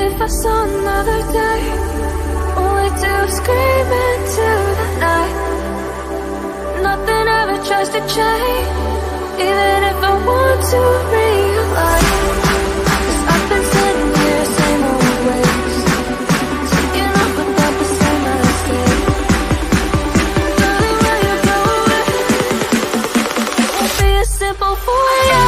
if I saw another day, all we do is scream into the night. Nothing ever tries to change, even if I want to realize. 'Cause I've been sitting here, same old ways, taking off without the same mistake. Darling, will you go away? It won't be as simple for you.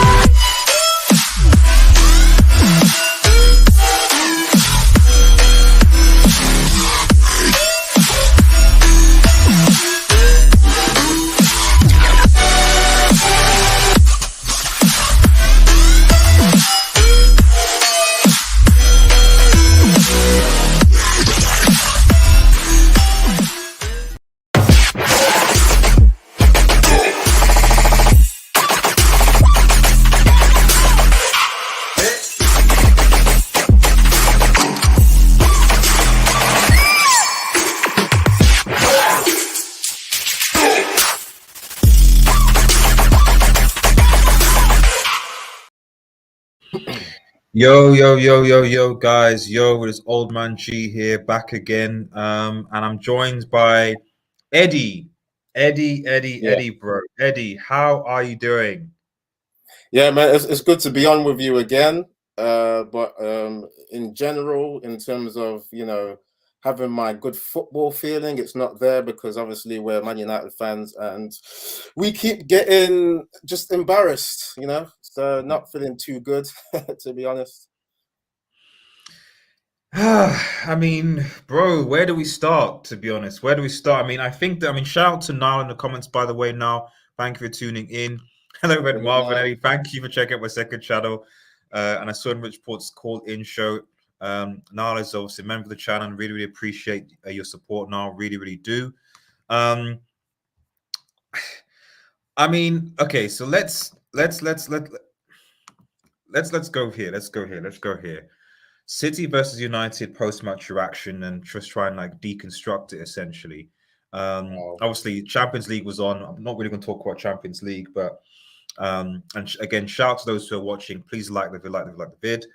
Yo, guys. Yo, it's Old Man G here, back again. And I'm joined by Eddy. Eddy, bro. Eddy, how are you doing? Yeah, man, it's good to be on with you again. But in general, in terms of, having my good football feeling, it's not there because obviously we're Man United fans and we keep getting just embarrassed, so not feeling too good, to be honest. I mean, bro, where do we start, to be honest? Where do we start? Shout out to Niall in the comments, by the way, Niall. Thank you for tuning in. Hello, Red Marvin, Eddie. Thank you for checking out my second channel. And I saw in Rich Port's call-in show. Niall is obviously a member of the channel and really appreciate your support, Niall. Really do. Okay, so let's go here. Let's go here. City versus United post-match reaction and just try and deconstruct it essentially. Obviously, Champions League was on. I'm not really going to talk about Champions League, but again, shout out to those who are watching. Please like the vid.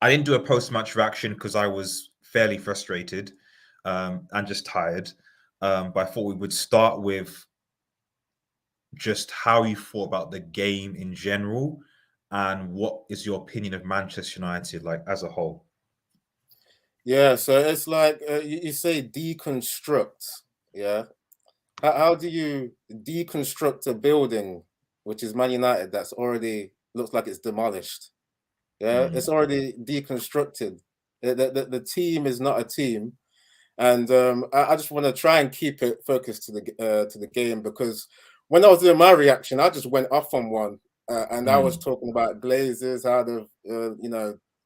I didn't do a post-match reaction because I was fairly frustrated and just tired. But I thought we would start with just how you thought about the game in general. And what is your opinion of Manchester United as a whole? Yeah, so it's like you say deconstruct. Yeah, how do you deconstruct a building, which is Man United, that's already looks like it's demolished? Yeah, it's already deconstructed. The team is not a team, and I just want to try and keep it focused to the game, because when I was doing my reaction, I just went off on one. And I was talking about Glazers, how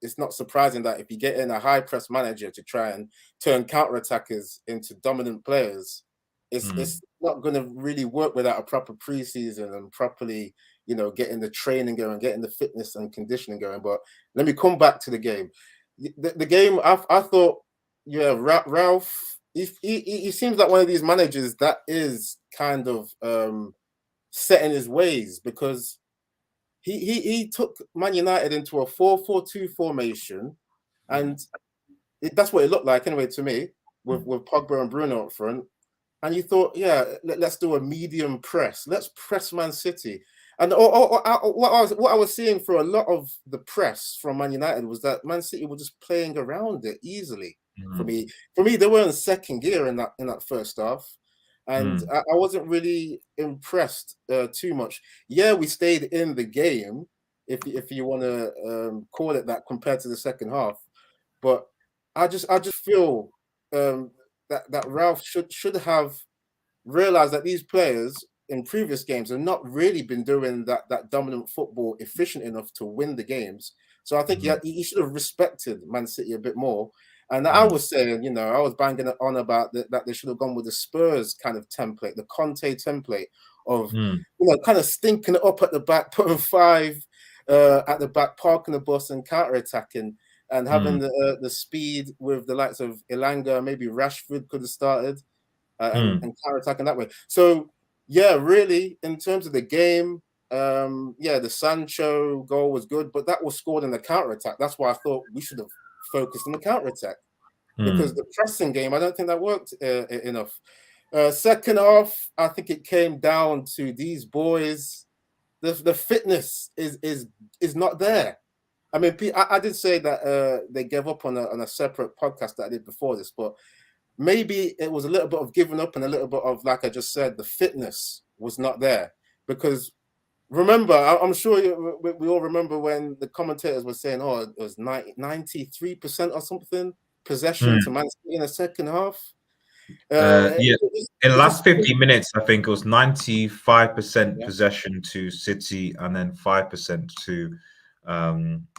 it's not surprising that if you get in a high press manager to try and turn counter-attackers into dominant players, it's not going to really work without a proper preseason and properly, getting the training going, getting the fitness and conditioning going. But let me come back to the game. The game, I thought, yeah, Ralf, he seems like one of these managers that is kind of set in his ways, because he took Man United into a 4-4-2 formation, and that's what it looked like anyway to me, with Pogba and Bruno up front. And you thought, yeah, let's do a medium press. Let's press Man City. And what I was seeing for a lot of the press from Man United was that Man City were just playing around it easily. For me, they were in second gear in that first half. And I wasn't really impressed too much. Yeah, we stayed in the game, if you want to call it that, compared to the second half. But I just feel that Ralf should have realized that these players in previous games have not really been doing that dominant football efficient enough to win the games. So I think he should have respected Man City a bit more. And I was saying, I was banging on about that they should have gone with the Spurs kind of template, the Conte template of, kind of stinking it up at the back, putting five at the back, parking the bus and counter-attacking, and having the speed with the likes of Elanga, maybe Rashford could have started, and counter-attacking that way. So, yeah, really, in terms of the game, Yeah, the Sancho goal was good, but that was scored in the counter attack. That's why I thought we should have focused on the counter attack because the pressing game, I don't think that worked enough. Second half, I think it came down to these boys. The fitness is not there. I mean, I did say that they gave up on a separate podcast that I did before this, but maybe it was a little bit of giving up and a little bit of, like I just said, the fitness was not there. Because remember, I'm sure we all remember when the commentators were saying, oh, it was 93% or something possession to Man City in the second half. Yeah, in the last 50 minutes, I think it was 95% possession to City and then 5% to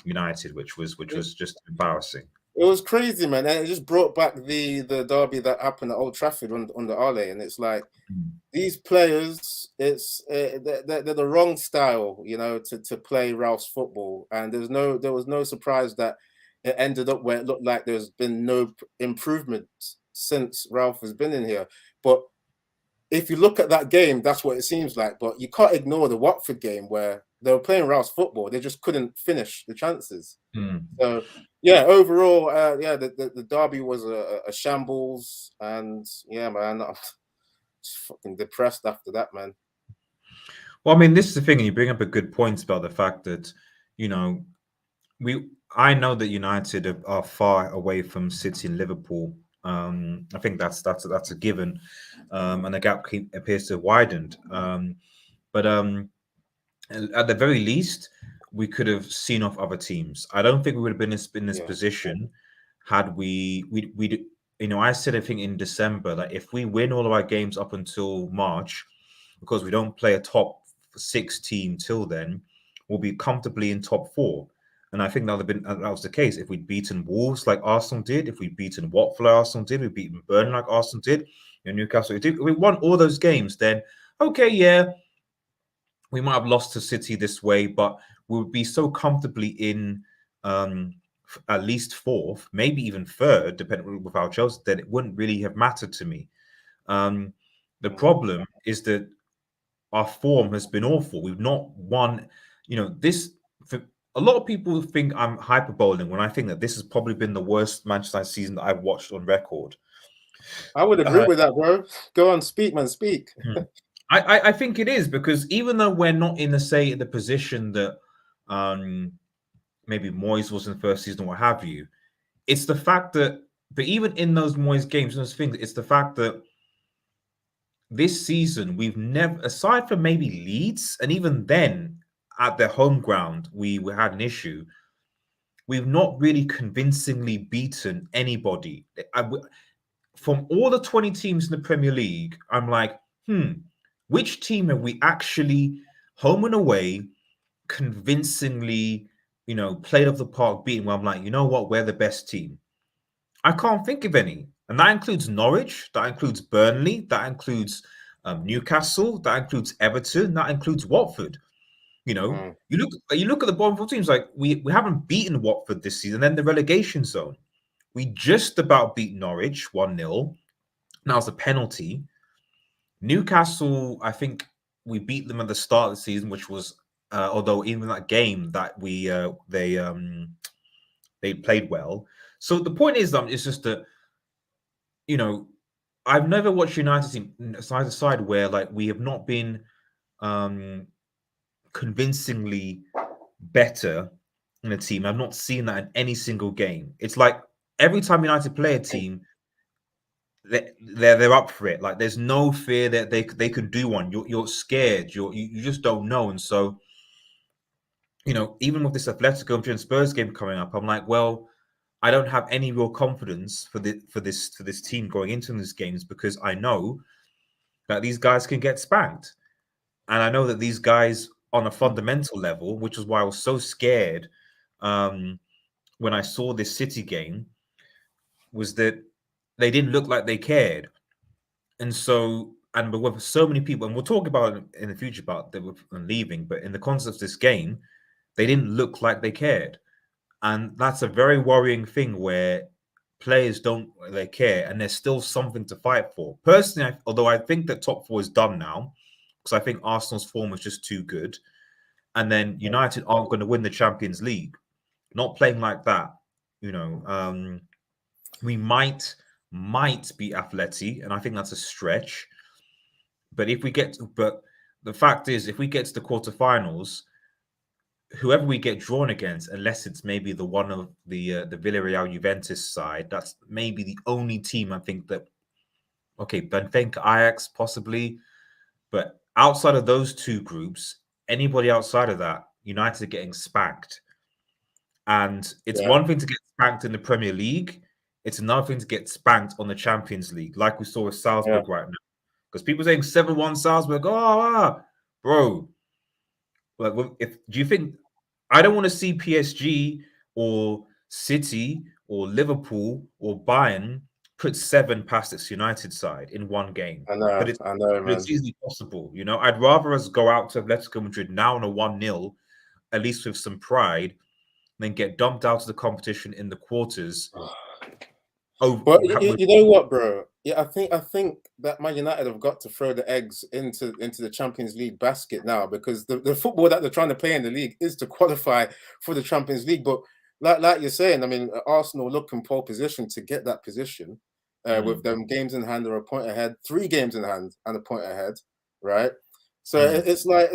United, which was just embarrassing. It was crazy, man, and it just brought back the derby that happened at Old Trafford on the Ole, and it's like these players, it's they're the wrong style, you know, to play Ralph's football, and there was no surprise that it ended up where it looked like there's been no improvement since Ralph has been in here. But if you look at that game, that's what it seems like. But you can't ignore the Watford game where they were playing Ralph's football. They just couldn't finish the chances. So, yeah, overall, the derby was a shambles. And, yeah, man, I'm just fucking depressed after that, man. Well, I mean, this is the thing, and you bring up a good point about the fact that, you know, I know that United are far away from City and Liverpool. I think that's a given, and the gap appears to have widened. But at the very least, we could have seen off other teams. I don't think we would have been in this position had we. You know, I said I think in December that if we win all of our games up until March, because we don't play a top 6 team till then, we'll be comfortably in top 4. And I think that was the case if we'd beaten Wolves like Arsenal did, if we'd beaten Watford like Arsenal did, we'd beaten Burnley like Arsenal did, and Newcastle did. We won all those games. Then okay, yeah, we might have lost to City this way, but we would be so comfortably in at least 4th, maybe even 3rd, depending with our Chelsea, that it wouldn't really have mattered to me. The problem is that our form has been awful. We've not won. You know, a lot of people think I'm hyperboling when I think that this has probably been the worst Manchester United season that I've watched on record. I would agree with that, bro. Go on, speak, man, speak. I think it is, because even though we're not in the position that maybe Moyes was in the first season or what have you, it's the fact that, but even in those Moyes games, those things, it's the fact that this season we've never, aside from maybe Leeds, and even then at their home ground we had an issue, we've not really convincingly beaten anybody. From all the 20 teams in the Premier League, I'm like, which team have we actually, home and away, convincingly, you know, played off the park, beaten, where I'm like, you know what, we're the best team? I can't think of any. And that includes Norwich, that includes Burnley, that includes Newcastle, that includes Everton, that includes Watford. You know, you look at the bottom 4 teams, like we haven't beaten Watford this season. Then the relegation zone, we just about beat Norwich 1-0. Now it's a penalty. Newcastle, I think we beat them at the start of the season, which was although even that game that they played well. So the point is, it's just that, you know, I've never watched United team side to side where like we have not been convincingly better in a team. I've not seen that in any single game. It's like every time United play a team, they're up for it. Like there's no fear that they could do one. You're scared. You just don't know. And so, you know, even with this Atletico and Spurs game coming up, I'm like, well, I don't have any real confidence for this team going into these games, because I know that these guys can get spanked, and I know that these guys on a fundamental level, which is why I was so scared when I saw this City game, was that they didn't look like they cared. And so, and but with so many people, and we'll talk about it in the future about them leaving, but in the context of this game, they didn't look like they cared. And that's a very worrying thing, where players don't they care, and there's still something to fight for. Personally, although I think that top 4 is done now, because I think Arsenal's form was just too good. and then United aren't going to win the Champions League. Not playing like that, we might beat Atleti, and I think that's a stretch. But the fact is, if we get to the quarterfinals, whoever we get drawn against, unless it's maybe the one of the Villarreal Juventus side, that's maybe the only team I think that. Okay, Benfica, Ajax, possibly, but outside of those two groups, anybody outside of that, United are getting spanked. And it's one thing to get spanked in the Premier League; it's another thing to get spanked on the Champions League, like we saw with Salzburg right now. Because people saying 7-1 Salzburg, bro. Like, do you think I don't want to see PSG or City or Liverpool or Bayern put 7 past its United side in one game? I know, but man. it's easily possible. I'd rather us go out to Atletico Madrid now on a 1-0, at least with some pride, than get dumped out of the competition in the quarters. But you know what, bro? Yeah, I think that Man United have got to throw the eggs into the Champions League basket now, because the football that they're trying to play in the league is to qualify for the Champions League. But like you're saying, I mean, Arsenal look in pole position to get that position with them games in hand or a point ahead, 3 games in hand and a point ahead, right? So it's like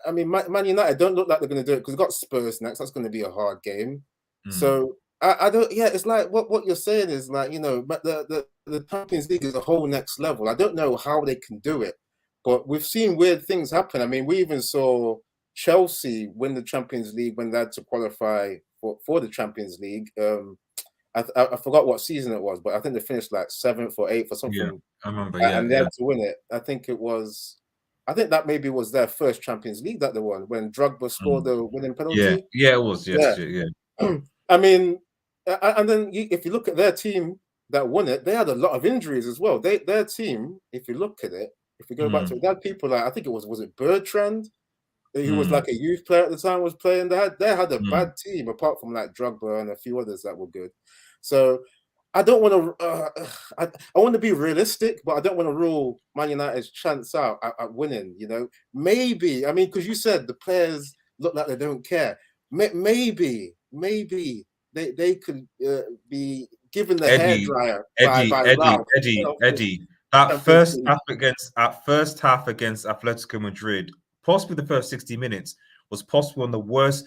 I mean, Man United don't look like they're going to do it, because they've got Spurs next. That's going to be a hard game. So I don't. Yeah, it's like what you're saying is like, but the Champions League is a whole next level. I don't know how they can do it, but we've seen weird things happen. I mean, we even saw Chelsea win the Champions League when they had to qualify for the Champions League. I forgot what season it was, but I think they finished like 7th or 8th or something. Yeah, I remember. And they had to win it. I think that maybe was their first Champions League that they won, when Drogba scored the winning penalty. Yeah, it was. Yes, yeah. I mean, and then if you look at their team that won it, they had a lot of injuries as well. Their team, if you look at it, if you go back to it, they had people like, I think it was it Bertrand, who was like a youth player at the time, was playing. They had a bad team, apart from like Drogba and a few others that were good. So I don't want to. I want to be realistic, but I don't want to rule Man United's chance out at winning. Maybe. I mean, because you said the players look like they don't care. Maybe they could be given the hairdryer by Ralf. Eddy. That first half against Atletico Madrid, possibly the first 60 minutes, was possibly on the worst.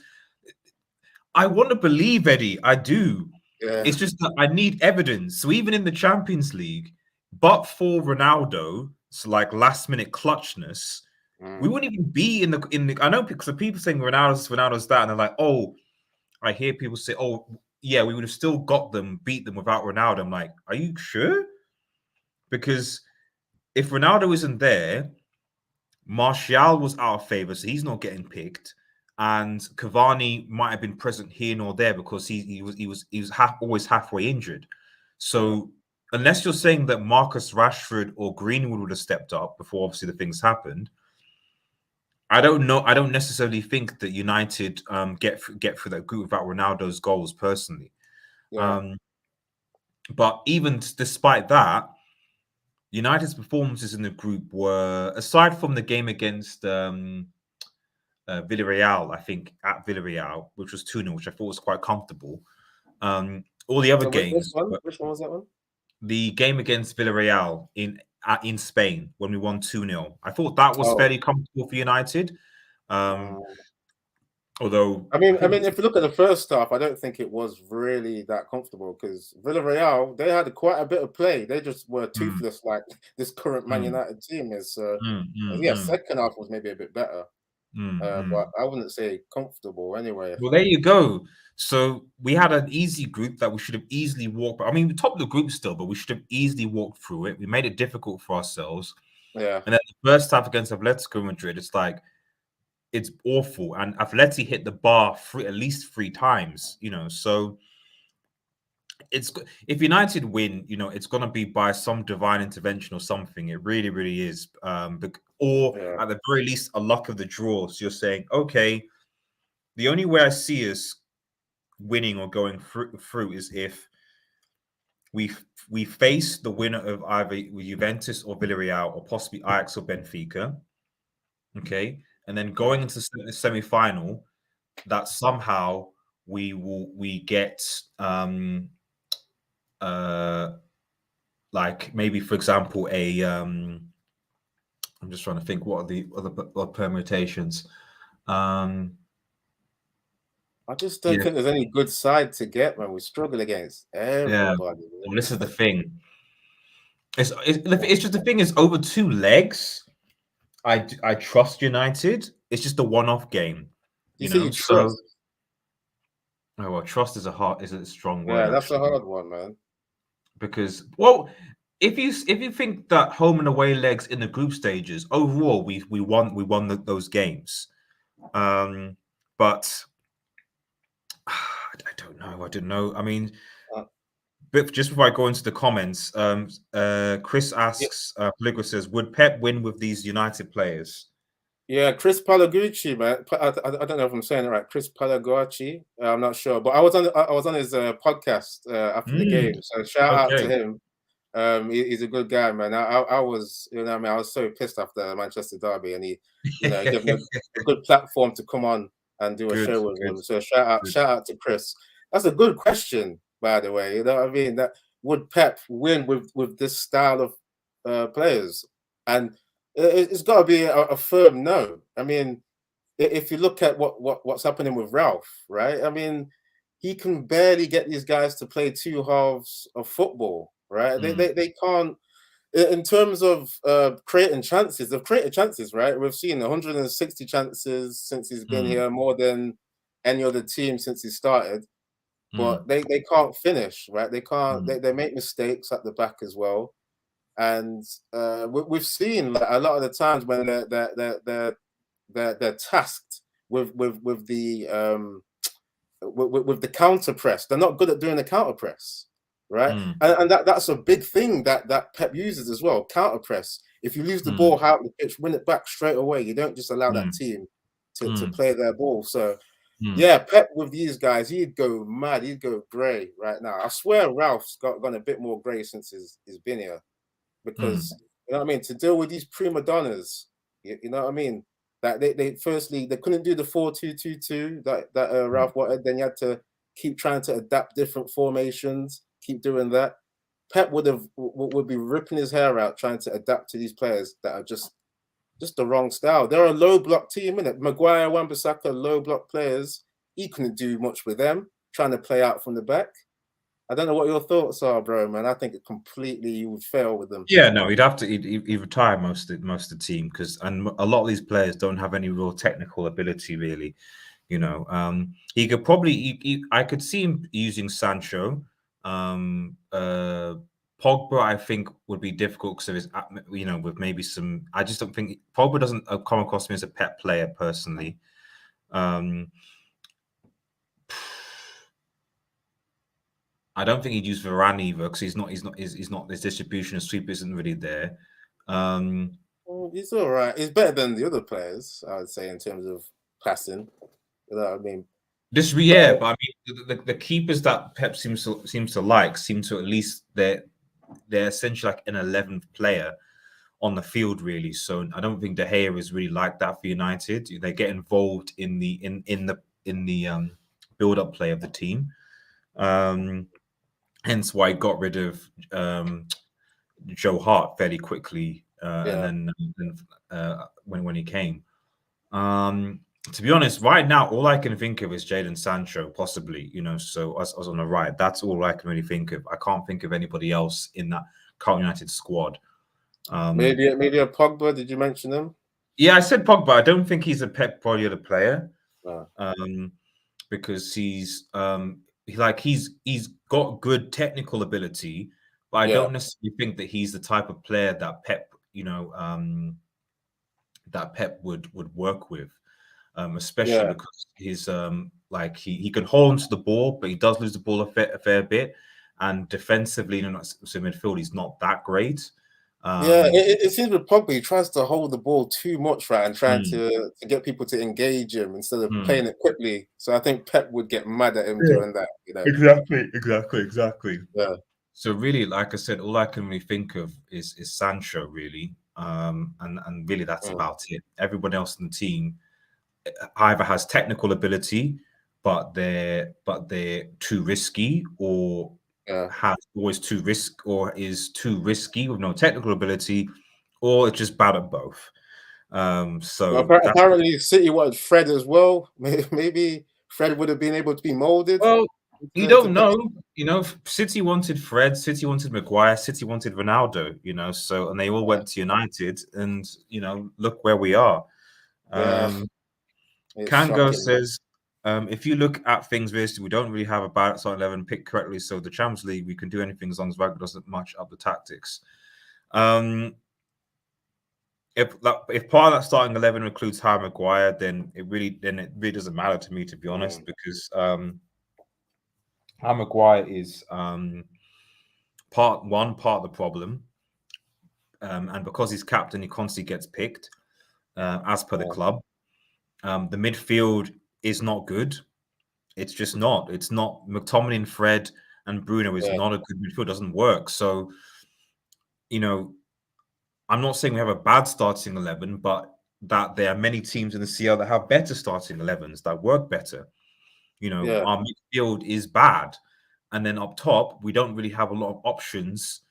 I want to believe, Eddy. I do. Yeah. It's just that I need evidence. So even in the Champions League, but for Ronaldo, so like last minute clutchness, we wouldn't even be in the. I know because of people saying Ronaldo's that, and they're like, oh, I hear people say, oh, yeah, we would have still beat them without Ronaldo. I'm like, are you sure? Because if Ronaldo isn't there, Martial was out of favor, so he's not getting picked. And Cavani might have been present here nor there because he was always halfway injured. So unless you're saying that Marcus Rashford or Greenwood would have stepped up before obviously the things happened, I don't know. I don't necessarily think that United get through that group without Ronaldo's goals personally. Yeah. But even despite that, United's performances in the group were, aside from the game against Villarreal, I think, at Villarreal, which was 2-0, which I thought was quite comfortable. All the other games. Which one was that one? The game against Villarreal in Spain when we won 2-0. I thought that was fairly comfortable for United. Although, I mean, if you look at the first half, I don't think it was really that comfortable, because Villarreal, they had quite a bit of play. They just were toothless, like this current Man United team is. Second half was maybe a bit better. But I wouldn't say comfortable anyway. Well, there you go. So we had an easy group that we should have easily walked. I mean, we topped the group still, but we should have easily walked through it. We made it difficult for ourselves. Yeah. And then the first half against Atletico Madrid, it's like, it's awful. And Atleti hit the bar at least 3 times, So it's, if United win, it's going to be by some divine intervention or something. It really, really is. At the very least, a luck of the draw. So you're saying, okay, the only way I see us winning or going through is if we face the winner of either Juventus or Villarreal or possibly Ajax or Benfica. Okay. and then going into the semi-final, that somehow we get like maybe for example I'm just trying to think what are the other permutations. I just don't Yeah, think there's any good side to get, man. We struggle against yeah. everybody. Well, this is the thing. It's just the thing is over 2 legs. I trust United. It's just a one-off game, You you say know. you So, trust? oh well, trust is a strong word Yeah, that's a actually, hard one, man. because well, if you think that home and away legs in the group stages overall we won those games, but I don't know. I mean, Uh, but just before I go into the comments, Chris yeah, asks, Pellegrini says, would Pep win with these United players? yeah, Chris Palagucci, man. I don't know if I'm saying it right. Chris Palagucci. I'm not sure, but I was on his podcast after the Mm, game. So shout out to okay. him. He's a good guy, man. I was, you know, what I mean, I was so pissed after Manchester Derby, and he, you know, gave me a good platform to come on and do a Good, show with good, him. So good. shout out to Chris. That's a good question, by the way. You know what I mean? That would Pep win with this style of players? And it's got to be a firm no. I mean, if you look at what's happening with Ralph, right? I mean, he can barely get these guys to play two halves of football, right? Mm, They can't. In terms of creating chances, they've created chances, right? We've seen 160 chances since he's been mm, here, more than any other team since he started. mm, But they can't finish, right? They can't. mm, They make mistakes at the back as well, and we've seen like, a lot of the times when they're tasked with the with the counter press. They're not good at doing the counter press, right? mm, And that's a big thing that Pep uses as well. Counter press. If you lose the mm, ball out the pitch, win it back straight away. You don't just allow that mm, team to mm, play their ball. So mm, yeah, Pep with these guys, he'd go mad. He'd go grey right now. I swear Ralph's gone a bit more grey since he's been here, mm, because you know what I mean, to deal with these prima donnas, you know what I mean, that they firstly they couldn't do the 4-2-2-2 that mm. Ralph wanted. Then you had to keep trying to adapt different formations, keep doing that. Pep would be ripping his hair out trying to adapt to these players that are just the wrong style. They're a low block team, innit? Maguire, Wan-Bissaka, low block players. He couldn't do much with them trying to play out from the back. I don't know what your thoughts are, bro, man. I think it completely you would fail with them. Yeah, no, he'd retire most of the team, because and a lot of these players don't have any real technical ability really. You know, he could probably I could see him using Sancho. Pogba, I think, would be difficult because of his, you know, with maybe some. I just don't think Pogba doesn't come across me as a pet player personally. Um, I don't think he'd use Varane either, because he's not his distribution of sweep isn't really there. Well, he's all right. He's better than the other players, I would say, in terms of passing. You know what I mean? Yeah, but I mean the keepers that Pep seems to like seem to at least they're essentially like an 11th player on the field really. So I don't think De Gea is really like that for United. They get involved in the build up play of the team. Hence why he got rid of Joe Hart fairly quickly, and Yeah. then when he came. To be honest, right now, all I can think of is Jadon Sancho, possibly, you know. So us on the right, that's all I can really think of. I can't think of anybody else in that current United squad. Maybe a Pogba. Did you mention him? Yeah, I said Pogba. I don't think he's a Pep Guardiola player, No. because he's got good technical ability, but I Yeah. don't necessarily think that he's the type of player that Pep, you know, that Pep would work with. Especially Yeah. because he's like he can hold onto the ball, but he does lose the ball a fair bit. And defensively, you know, so midfield, he's not that great. Yeah, it seems with Pogba, he tries to hold the ball too much, right, and trying Mm, to get people to engage him instead of mm. playing it quickly. So I think Pep would get mad at him Yeah, doing that, you know. exactly. Yeah. So really, like I said, all I can really think of is Sancho, really. and really that's about it. Everyone else in the team either has technical ability, but they're too risky, or has always too risk, or is too risky with no technical ability, or it's just bad at both. So apparently City wanted Fred as well. Maybe Fred would have been able to be molded. Well, you don't know. You know, City wanted Fred, City wanted Maguire, City wanted Ronaldo. You know, so and they all went to United, and you know, look where we are. Kango says, if you look at things realistically, we don't really have a bad starting 11 picked correctly. So the Champions League, we can do anything as long as Wagner doesn't much up the tactics. If part of that starting 11 includes Harry Maguire, then it really doesn't matter to me, to be honest, because Harry Maguire is part of the problem, and because he's captain, he constantly gets picked as per the club. The midfield is not good. It's just not. It's not. McTominay, Fred, and Bruno is not a good midfield. It doesn't work. So, you know, I'm not saying we have a bad starting 11, but that there are many teams in the CL that have better starting 11s that work better. You know, our midfield is bad. And then up top, we don't really have a lot of options.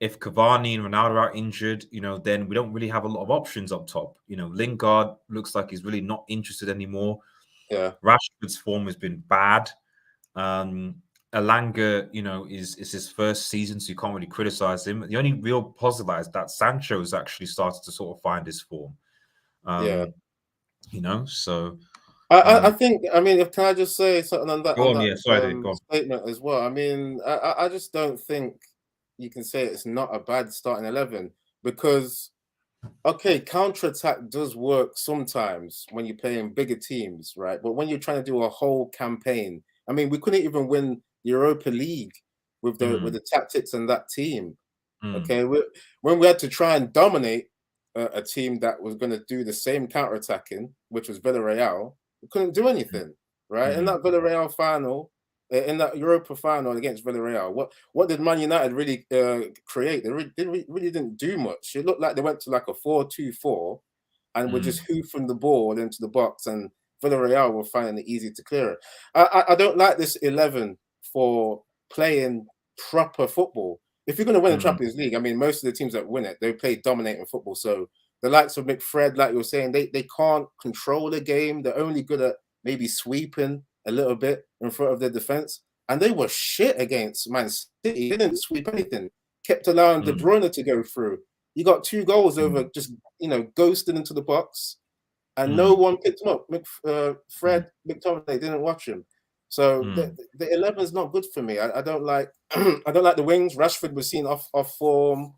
If Cavani and Ronaldo are injured, you know, then we don't really have a lot of options up top. You know, Lingard looks like he's really not interested anymore. Rashford's form has been bad. Elanga, you know, is his first season, so you can't really criticize him. The only real positive is that Sancho has actually started to sort of find his form. You know, so I think, I mean, if can I just say something on that, statement as well? I mean, I just don't think you can say it's not a bad starting 11, because okay, counter-attack does work sometimes when you're playing bigger teams, right? But when you're trying to do a whole campaign, I mean, we couldn't even win the Europa League with the tactics and that team. Okay, when we had to try and dominate a team that was going to do the same counter-attacking, which was Villarreal, we couldn't do anything, right? In that Villarreal final, in that Europa final against Villarreal, what did Man United really create? They really didn't do much. It looked like they went to like a 4-2-4 and were just hoofing the ball into the box, and Villarreal were finding it easy to clear it. I don't like this 11 for playing proper football. If you're going to win the Champions League, I mean, most of the teams that win it, they play dominating football. So the likes of McFred, like you were saying, they can't control the game. They're only good at maybe sweeping a little bit in front of their defense. And they were shit against Man City. They didn't sweep anything. Kept allowing De Bruyne to go through. You got 2 goals over just, you know, ghosting into the box. And no one picked him up. Fred, McTominay didn't watch him. So the 11 is not good for me. I don't like I don't like the wings. Rashford was seen off form.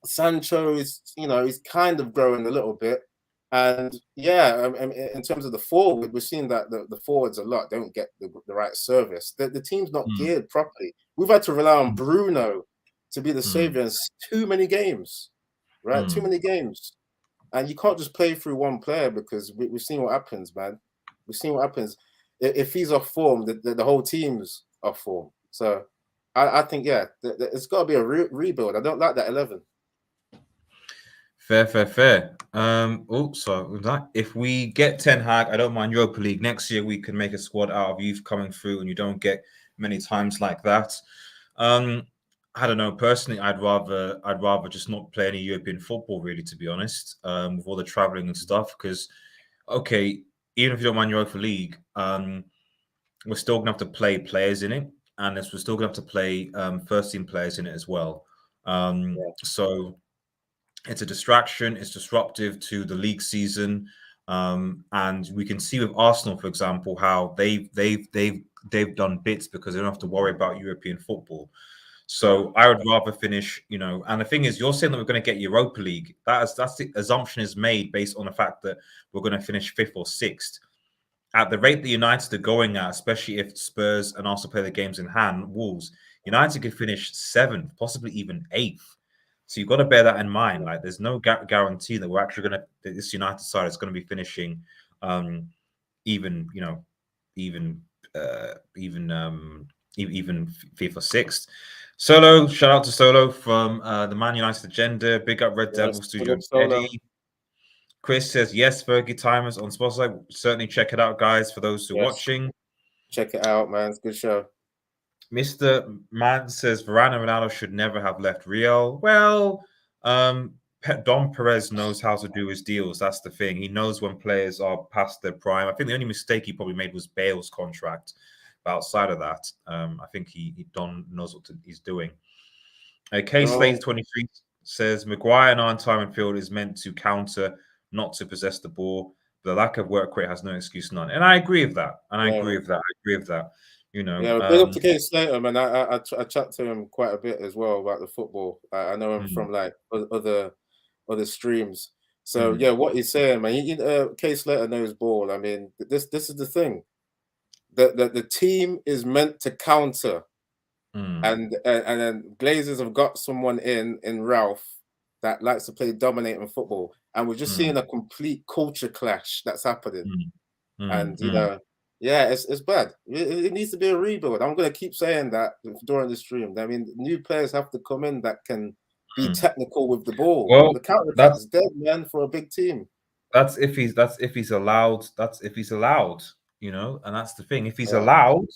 Sancho is, you know, he's kind of growing a little bit. And yeah, in terms of the forward, we're seeing that the forwards a lot don't get the right service. The team's not geared properly. We've had to rely on Bruno to be the savior in too many games, right? Too many games. And you can't just play through one player, because we've seen what happens, man. We've seen what happens. If he's off form, the whole team's off form. So I think, yeah, it's got to be a rebuild. I don't like that 11. Fair. Also, with that, if we get Ten Hag, I don't mind Europa League. Next year, we can make a squad out of youth coming through, and you don't get many times like that. I don't know. Personally, I'd rather just not play any European football, really, to be honest, with all the traveling and stuff. Because, okay, even if you don't mind Europa League, we're still going to have to play players in it, and we're still going to have to play first-team players in it as well. So it's a distraction. It's disruptive to the league season, and we can see with Arsenal, for example, how they've done bits because they don't have to worry about European football. So I would rather finish, you know. And the thing is, you're saying that we're going to get Europa League. That's the assumption is made based on the fact that we're going to finish 5th or 6th. At the rate that United are going at, especially if Spurs and Arsenal play the games in hand, Wolves, United could finish 7th, possibly even 8th. So you've got to bear that in mind. Like, there's no guarantee that we're actually going to, that this United side is going to be finishing even even FIFA 6th. Solo, shout out to Solo from the Man United Agenda. Big up Red Devil Studio Eddy. Chris says, yes, Fergie Timers on Spotify. Certainly check it out, guys, for those who are watching. Check it out, man. It's a good show. Mr. Man says, Varane and Ronaldo should never have left Real. Well, Don Perez knows how to do his deals. That's the thing. He knows when players are past their prime. I think the only mistake he probably made was Bale's contract. But outside of that, I think Don knows what he's doing. Slate 23 says Maguire and our time in field is meant to counter, not to possess the ball. The lack of work rate has no excuse, none. And I agree with that. I agree with that. You know, big up to Kate Slater, man. I chat to him quite a bit as well about the football. I know him from like other streams. So yeah, what he's saying, man. Kate Slater knows ball. I mean, this is the thing. The team is meant to counter, and then Glazers have got someone in Ralph that likes to play dominating football, and we're just seeing a complete culture clash that's happening, and you know. Yeah, it's bad. It needs to be a rebuild. I'm going to keep saying that during the stream. I mean, new players have to come in that can be technical with the ball. Well, the counter attack's dead, man, for a big team. That's if he's allowed. That's if he's allowed, you know. And that's the thing. If he's allowed,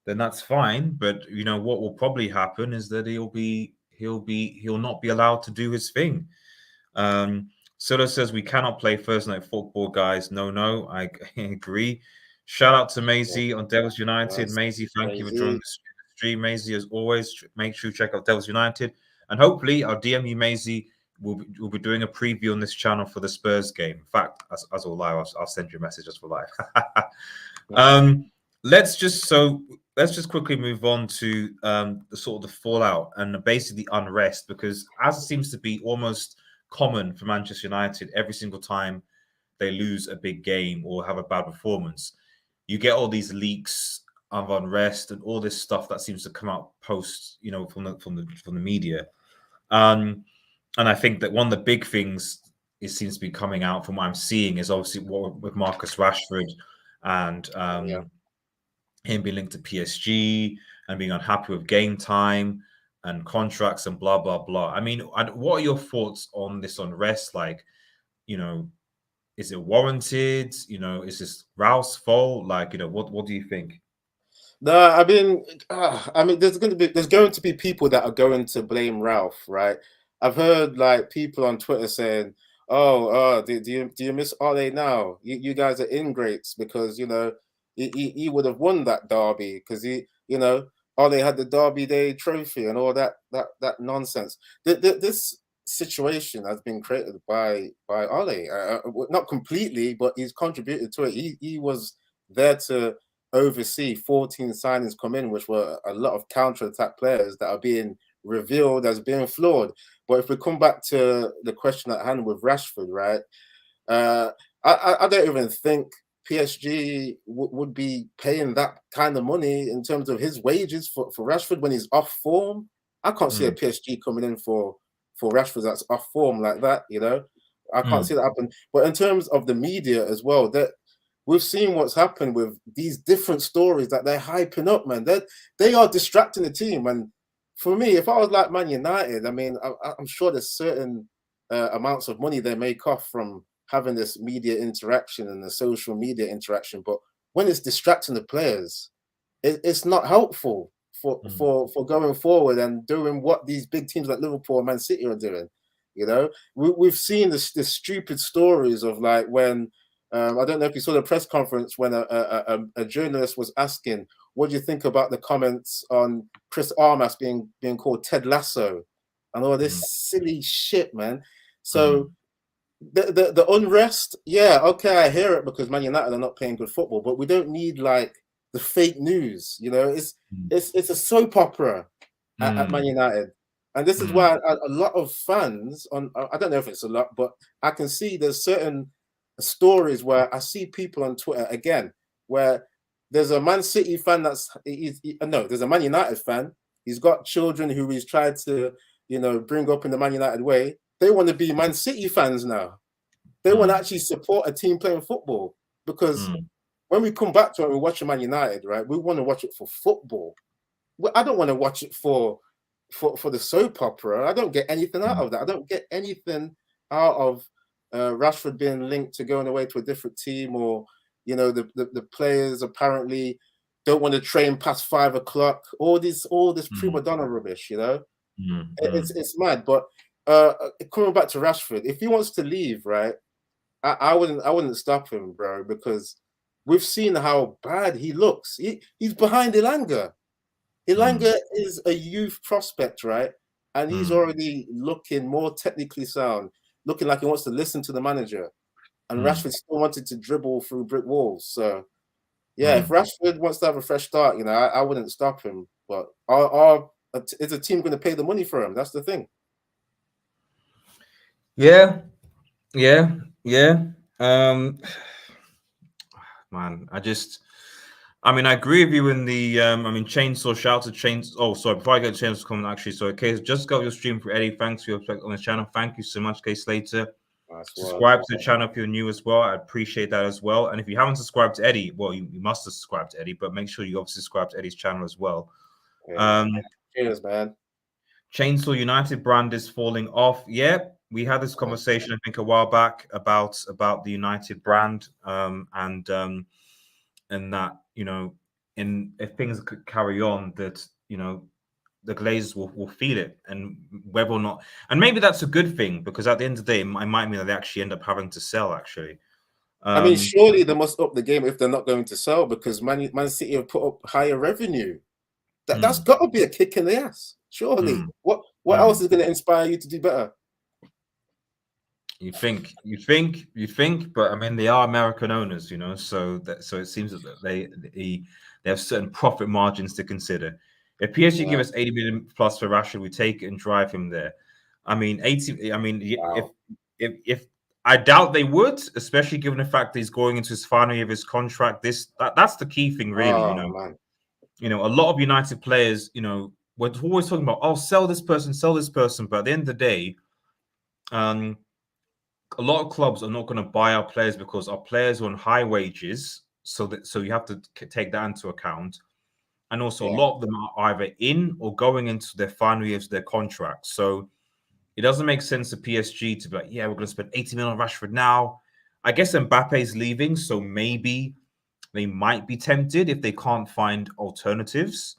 then that's fine. But you know what will probably happen is that he'll not be allowed to do his thing. Solo says we cannot play Thursday night football, guys. No, I agree. Shout out to Maisie on Devils United. Maisie, thank you for joining the stream. Maisie, as always, make sure you check out Devils United. And hopefully, I'll DM you, Maisie. We'll be doing a preview on this channel for the Spurs game. In fact, as all live, I'll send you a message just for live. Let's just quickly move on to the sort of the fallout and basically the unrest, because as it seems to be almost common for Manchester United, every single time they lose a big game or have a bad performance, you get all these leaks of unrest and all this stuff that seems to come out post, you know, from the media. And I think that one of the big things it seems to be coming out from what I'm seeing is obviously what with Marcus Rashford and him being linked to PSG and being unhappy with game time and contracts and blah blah blah. I mean, what are your thoughts on this unrest? Like, you know, is it warranted? You know, is this Ralph's fault? Like, you know, what do you think? No, I mean, there's going to be people that are going to blame Ralph, right? I've heard like people on Twitter saying, "Oh, do you miss Ole now? You guys are ingrates because you know he would have won that derby because Ole had the Derby Day trophy and all that nonsense." This situation has been created by Ole, not completely, but he's contributed to it. He was there to oversee 14 signings come in, which were a lot of counter-attack players that are being revealed as being flawed. But if we come back to the question at hand with Rashford, right? I don't even think PSG would be paying that kind of money in terms of his wages for Rashford when he's off form. I can't see a PSG coming in for Rashford that's off form like that, you know. I can't see that happen. But in terms of the media as well, that we've seen what's happened with these different stories that they're hyping up, man. They are distracting the team. And for me, if I was like Man United, I mean, I'm sure there's certain amounts of money they make off from having this media interaction and the social media interaction. But when it's distracting the players, it's not helpful for going forward and doing what these big teams like Liverpool and Man City are doing. You know, we've seen this stupid stories of like when I don't know if you saw the press conference when a journalist was asking, "What do you think about the comments on Chris Armas being called Ted Lasso and all this silly shit, man?" So the unrest, yeah, okay, I hear it because Man United are not playing good football, but we don't need like the fake news. You know, it's a soap opera at Man United. And this is why a lot of fans I don't know if it's a lot, but I can see there's certain stories where I see people on Twitter again, where there's a Man City fan there's a Man United fan. He's got children who he's tried to, bring up in the Man United way. They want to be Man City fans now. They want to actually support a team playing football because when we come back to it, we're watching Man United, right? We want to watch it for football. I don't want to watch it for the soap opera. I don't get anything out of that. I don't get anything out of Rashford being linked to going away to a different team, or the players apparently don't want to train past 5 o'clock. All this prima donna rubbish. It's mad. But coming back to Rashford, if he wants to leave, right, I wouldn't stop him, bro, because we've seen how bad he looks. He's behind Elanga. Elanga is a youth prospect, right? And he's already looking more technically sound, looking like he wants to listen to the manager. And Rashford still wanted to dribble through brick walls. So, yeah, if Rashford wants to have a fresh start, I wouldn't stop him. But is a team going to pay the money for him? That's the thing. Yeah. Man, I agree with you in the Chainsaw, shout to Chainsaw. Oh, sorry, before I get Chainsaw comment, actually, so Case, just got your stream for Eddie. Thanks for your effect on the channel. Thank you so much, Case Slater. Subscribe to the channel if you're new as well. I appreciate that as well. And if you haven't subscribed to Eddie, well, you must have subscribed to Eddie, but make sure you obviously subscribe to Eddie's channel as well. Cheers, man. Chainsaw United brand is falling off. Yeah, we had this conversation, I think, a while back about the United brand, and that, if things could carry on, that, the Glazers will feel it, and whether or not, and maybe that's a good thing, because at the end of the day, it might mean that they actually end up having to sell, actually. Surely they must up the game if they're not going to sell, because Man City have put up higher revenue. That's got to be a kick in the ass, surely. What else is going to inspire you to do better? You think, but they are American owners, so it seems that they have certain profit margins to consider. If PSG give us 80 million plus for Rashford, we take it and drive him there. 80. Wow. If I doubt they would, especially given the fact that he's going into his final year of his contract. That's the key thing, really. Man. A lot of United players, we're always talking about, sell this person, but at the end of the day, a lot of clubs are not going to buy our players because our players are on high wages. So you have to take that into account. And also, a lot of them are either in or going into their final years of their contract. So it doesn't make sense to PSG to be like, we're going to spend 80 million on Rashford now. I guess Mbappe's leaving, so maybe they might be tempted if they can't find alternatives.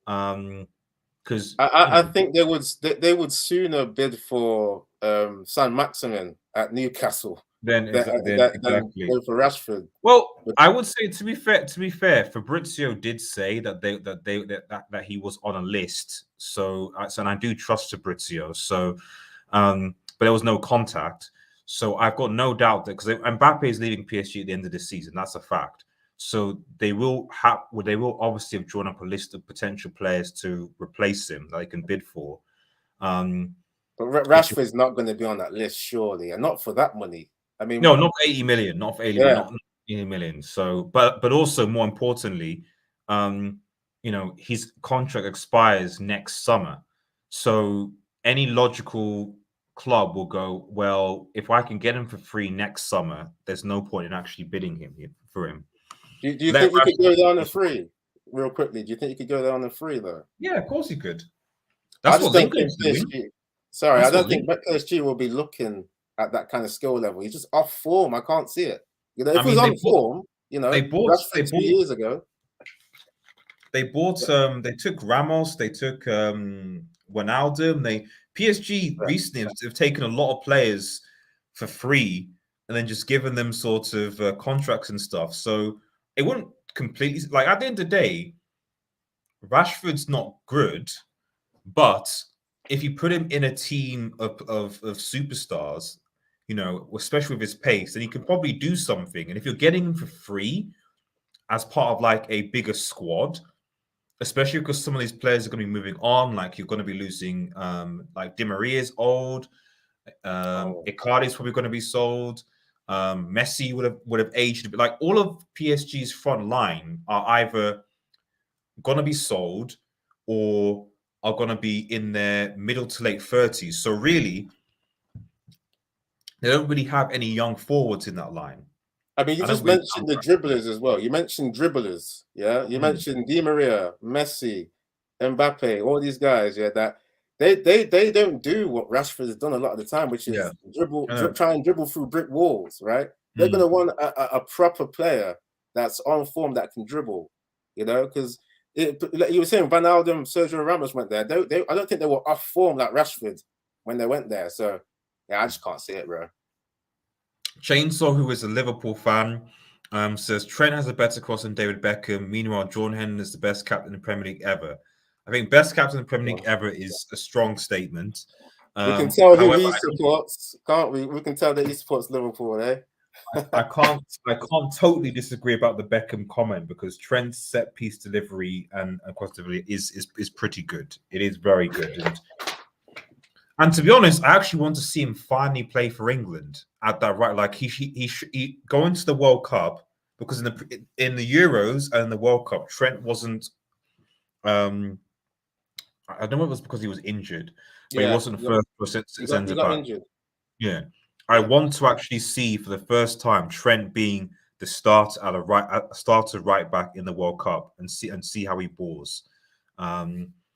Because I think they would sooner bid for San Maximin at Newcastle than go for Rashford. Well, I would say, to be fair, Fabrizio did say that he was on a list. So and I do trust Fabrizio. So, but there was no contact. So I've got no doubt that, because Mbappe is leaving PSG at the end of the season, that's a fact. So they will obviously have drawn up a list of potential players to replace him that they can bid for. But Rashford's not going to be on that list, surely, and not for that money. No, not for 80 million, not for 80 million, not 80 million. So, but also more importantly, his contract expires next summer. So any logical club will go, well, if I can get him for free next summer, there's no point in actually bidding for him. Do you think you could go down a free real quickly? Do you think you could go down a free though? Yeah, of course you could. That's what Lincoln's doing. Sorry, I don't think PSG will be looking at that kind of skill level. He's just off form. I can't see it. If he's on form, they bought 2 years ago. They bought they took Ramos, they took Ronaldo. PSG recently have taken a lot of players for free and then just given them sort of contracts and stuff. So it wouldn't completely, like, at the end of the day, Rashford's not good, but if you put him in a team of superstars, especially with his pace, then he can probably do something. And if you're getting him for free as part of like a bigger squad, especially because some of these players are going to be moving on, like you're going to be losing, like Di Maria's old, Icardi's probably going to be sold. Messi would have aged a bit. Like, all of PSG's front line are either going to be sold or are going to be in their middle to late 30s. So really, they don't really have any young forwards in that line. You just mentioned the dribblers as well. You mentioned dribblers, yeah? You mentioned Di Maria, Messi, Mbappe, all these guys, yeah, that they don't do what Rashford has done a lot of the time, which is try and dribble through brick walls, right? They're gonna want a proper player that's on form that can dribble, you know, because like you were saying, Ronaldo, Sergio Ramos went there. I don't think they were off form like Rashford when they went there. So yeah, I just can't see it, bro. Chainsaw, who is a Liverpool fan, says Trent has a better cross than David Beckham. Meanwhile, John Hennon is the best captain in the Premier League ever. I think best captain in the Premier League ever is a strong statement. We can tell who however, he supports, can't we? We can tell that he supports Liverpool, eh? I can't totally disagree about the Beckham comment because Trent's set piece delivery and cross delivery is pretty good. It is very good. And to be honest, I actually want to see him finally play for England at that right. Like he going to the World Cup, because in the Euros and the World Cup, Trent wasn't. I don't know if it was because he was injured, but he wasn't the first centre back. Injured. Yeah, I want to actually see for the first time Trent being the starter right back in the World Cup and see how he balls.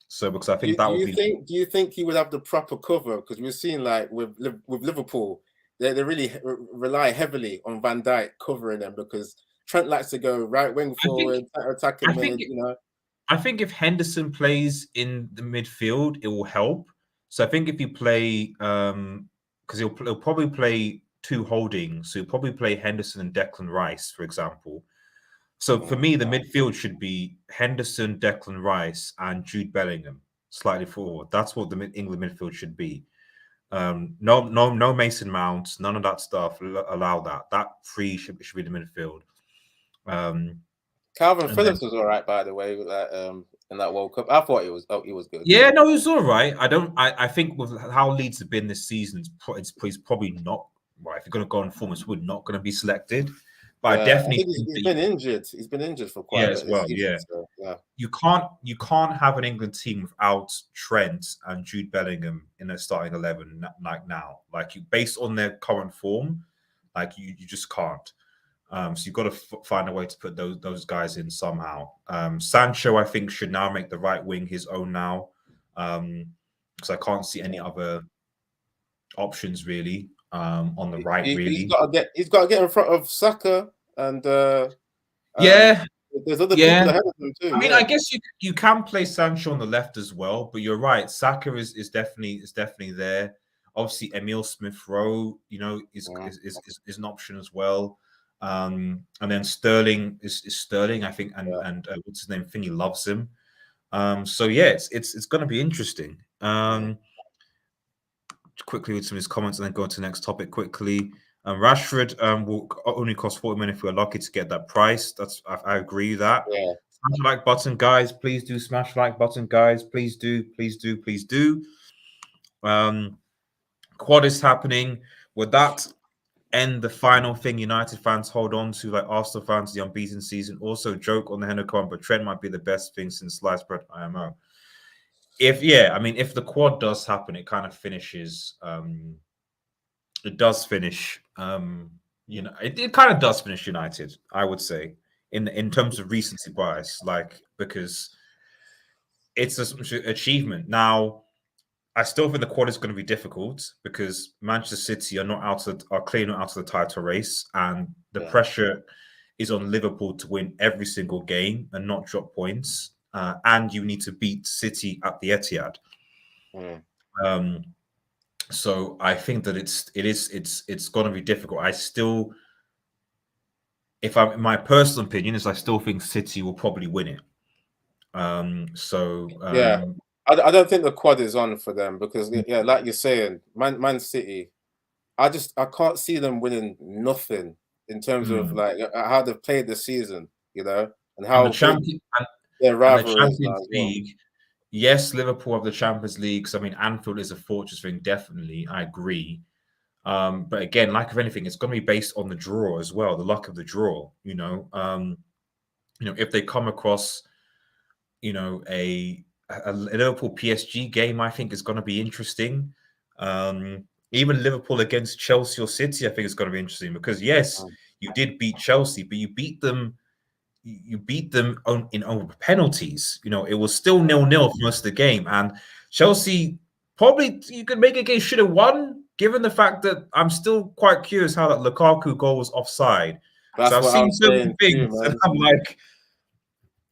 So because I think do you think he would have the proper cover? Because we're seeing like with Liverpool, they really rely heavily on Van Dijk covering them because Trent likes to go right wing forward, attacking mid, you know. I think if Henderson plays in the midfield, it will help. So I think if you play, because he'll probably play two holding, so he'll probably play Henderson and Declan Rice, for example. So for me, the midfield should be Henderson, Declan Rice, and Jude Bellingham slightly forward. That's what the England midfield should be. No Mason Mount, none of that stuff. Allow that. That three should be the midfield. Calvin Phillips was all right, by the way, in that World Cup. I thought he was good. Yeah, no, he was all right. I think with how Leeds have been this season, he's probably not right. If you're going to go on form, it's not going to be selected. But I definitely think he's been injured. He's been injured for quite a bit as well. Season, so, yeah. You can't have an England team without Trent and Jude Bellingham in their starting 11 like now. Like based on their current form, like you just can't. So you've got to find a way to put those guys in somehow. Sancho, I think, should now make the right wing his own now, because I can't see any other options really on the right. He's got to get in front of Saka and there's other people ahead of them too. I mean, I guess you can play Sancho on the left as well, but you're right. Saka is definitely there. Obviously, Emile Smith-Rowe, you know, is an option as well. And then Sterling is Sterling, I think, and what's his name? Finney loves him. So yeah, it's going to be interesting. Quickly with some of his comments, and then go on to the next topic quickly. Rashford will only cost 40 million if we're lucky to get that price. I agree with that. Yeah. Smash the like button, guys. Please do smash the like button, guys. Please do. Quad is happening. With that, end the final thing United fans hold on to, like Arsenal fans, the unbeaten season. Also, joke on the Henderson, but Trent might be the best thing since sliced bread IMO. If the quad does happen, it kind of finishes. It does finish. It kind of does finish United, I would say, in terms of recency bias, like because it's an achievement. Now, I still think the quad is going to be difficult because Manchester City are clearly not out of the title race, and the pressure is on Liverpool to win every single game and not drop points. And you need to beat City at the Etihad. So I think that it's going to be difficult. My personal opinion is I still think City will probably win it. I don't think the quad is on for them because like you're saying, Man City, I can't see them winning nothing in terms of like how they've played this season, you know, and how their rivalry is now as well. Yes, Liverpool have the Champions League. I mean, Anfield is a fortress ring, definitely. I agree. But again, like of anything, it's going to be based on the draw as well, the luck of the draw. You know, if they come across, a Liverpool PSG game, I think is going to be interesting. Even Liverpool against Chelsea or City, I think is going to be interesting because yes, you did beat Chelsea, but you beat them you beat them in over penalties. You know, it was still 0-0 for most of the game, and Chelsea probably, you could make a case, should have won. Given the fact that I'm still quite curious how that Lukaku goal was offside. So That's I've what seen I'm so many saying too, things, and man. I'm like,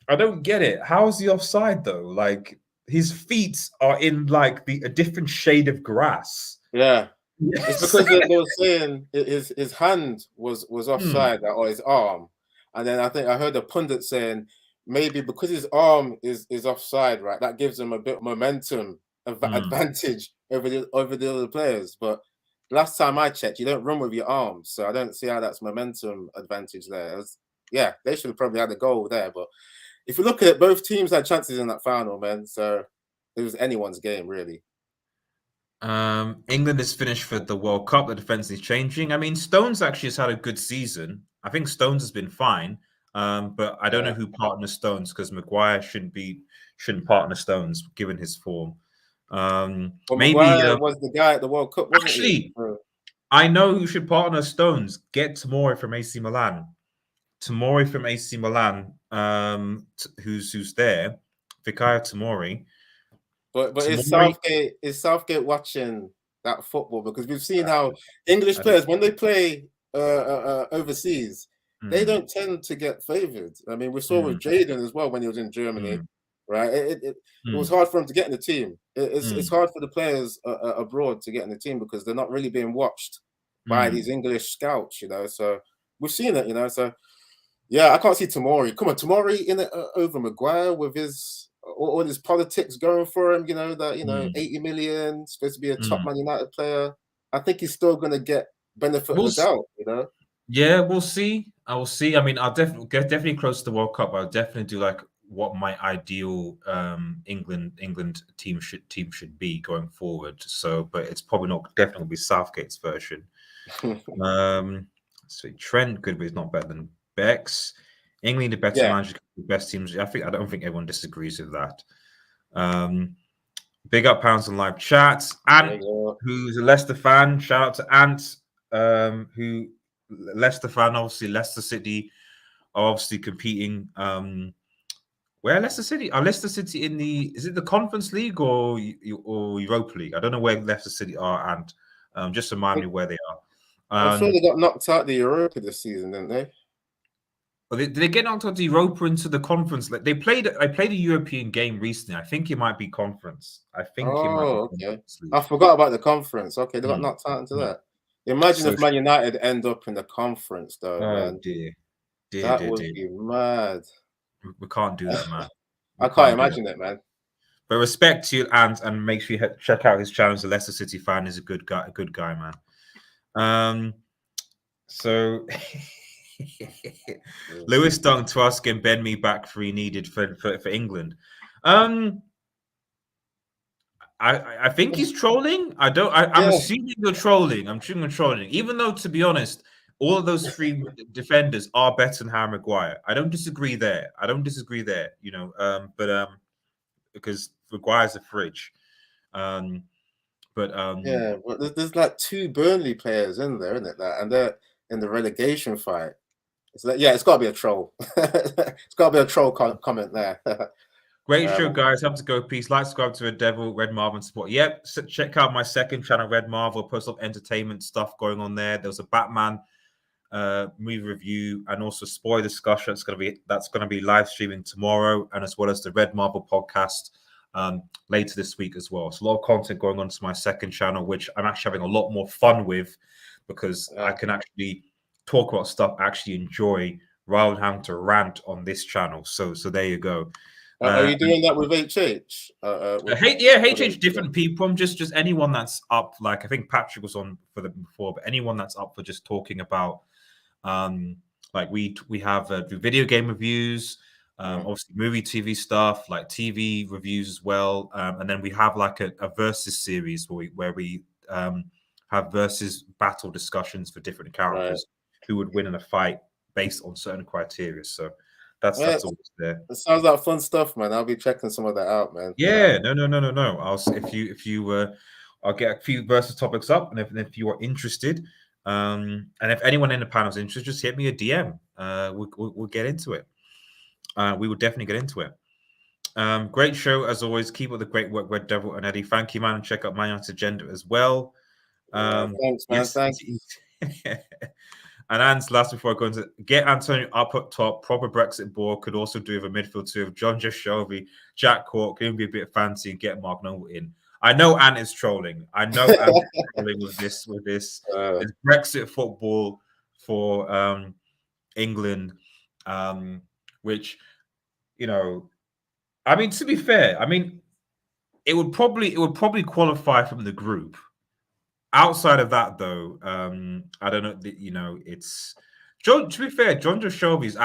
I don't get it. How is he offside though? Like his feet are in like a different shade of grass. Yeah. It's Yes. because they were saying his hand was offside or his arm, and then I think I heard a pundit saying maybe because his arm is offside, right? That gives him a bit of momentum advantage over the other players. But last time I checked, you don't run with your arms, so I don't see how that's momentum advantage there. Yeah, they should have probably had a goal there. But if you look at it, both teams had chances in that final, man. So it was anyone's game, really. England is finished for the World Cup. The defense is changing. I mean, Stones actually has had a good season. I think Stones has been fine, but I don't know who partners Stones, because Maguire shouldn't partner Stones given his form. Well, Maybe Maguire was the guy at the World Cup, wasn't actually, he? I know who should partner Stones. Get Tomori from AC Milan. Tomori from AC Milan, who's there? Fikayo Tomori. But Tomori. Is Southgate watching that football? Because we've seen how English players, when they play overseas, they don't tend to get favoured. I mean, we saw with Jadon as well when he was in Germany, right? It was hard for him to get in the team. It's hard for the players abroad to get in the team because they're not really being watched by these English scouts, you know. So we've seen it, you know. So yeah, I can't see Tomori. Come on, Tomori in it over Maguire with his all his politics going for him. You know that 80 million, supposed to be a top Man United player. I think he's still going to get benefit of the doubt. You know. Yeah, we'll see. I will see. I mean, I'll definitely close to the World Cup. I'll definitely do like what my ideal England team should be going forward. So, but it's probably not definitely be Southgate's version. So Trent good, but he's not better than Bex. England the better manager, the best teams. I don't think everyone disagrees with that. Big up pounds on live chats. Ant, who's a Leicester fan. Shout out to Ant, who Leicester fan. Obviously, Leicester City are obviously competing. Where Leicester City? Are Leicester City in is it the Conference League or Europa League? I don't know where Leicester City are, and just remind me where they are. I'm sure they got knocked out the Europa this season, didn't they? Did they get knocked out the Europa into the conference? Like I played a European game recently. I think it might be conference. I think it might be okay. I forgot about the conference. Okay, they got knocked out into that. Imagine if Man United end up in the conference, though, man. Dear, that would be mad. We can't do that, man. I can't imagine it, man. But respect to you, and make sure you check out his channel. The Leicester City fan is a good guy, man. So Lewis Dunk to asking Ben me back for he needed for England. I think he's trolling. I'm assuming you're trolling. I'm assuming you're trolling. Even though, to be honest, all of those three defenders are better than Harry Maguire. I don't disagree there. You know, but because Maguire's a fridge. But there's like two Burnley players in there, isn't it? And they're in the relegation fight. It's like, it's got to be a troll. It's got to be a troll comment there. Great show, guys. Have to go. Peace. Like, subscribe to Red Devil, Red Marvel, and support. Yep. So check out my second channel, Red Marvel. Post up entertainment stuff going on there. There's a Batman movie review and also spoiler discussion. That's gonna be live streaming tomorrow, and as well as the Red Marvel podcast later this week as well. So a lot of content going on to my second channel, which I'm actually having a lot more fun with because I can actually talk about stuff I actually enjoy rather than having to rant on this channel. So there you go. Are you doing that with HH? HH different people. I'm just anyone that's up. Like I think Patrick was on for them before, but anyone that's up for just talking about, like we have video game reviews, obviously movie, TV stuff, like TV reviews as well, and then we have like a versus series where we have versus battle discussions for different characters who would win in a fight based on certain criteria. So. That's always there. It sounds like fun stuff, man. I'll be checking some of that out, man. Yeah, no. I'll get a few versus topics up, and if you are interested, and if anyone in the panel is interested, just hit me a DM. We'll get into it. we will definitely get into it. Great show as always. Keep up the great work, Red Devil and Eddie. Thank you, man, and check out Man United's agenda as well. Thanks, man. Yes, Thanks. And Ans, last before I go into get Antonio up top, proper Brexit board could also do with a midfield two of John Shelby, Jack Cork, can be a bit fancy and get Mark Noble in. I know Ant is trolling. I know Ant is trolling with this. It's Brexit football for England, which, you know, I mean, to be fair, I mean, it would probably qualify from the group. Outside of that, though, I don't know. You know, it's John. To be fair, John Shelby has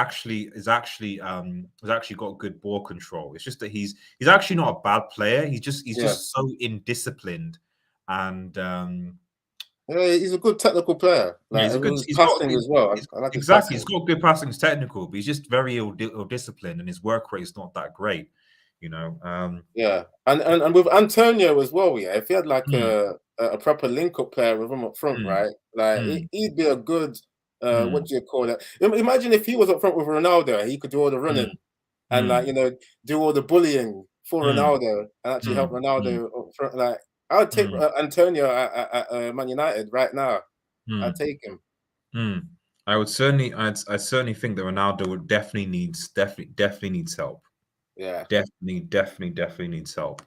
actually got good ball control. It's just that he's actually not a bad player. He's just so indisciplined, and he's a good technical player. Like, he's passing as well. I like exactly. He's got good passing. He's technical, but he's just very ill disciplined, and his work rate is not that great. You know. And with Antonio as well. Yeah, if he had like a proper link-up player with him up front, right? Like he'd be a good what do you call it? Imagine if he was up front with Ronaldo, he could do all the running and like, you know, do all the bullying for Ronaldo and actually help Ronaldo up front. Like, I would take Antonio at Man United right now. I'd take him. I certainly think that Ronaldo would definitely needs help. Yeah, definitely needs help.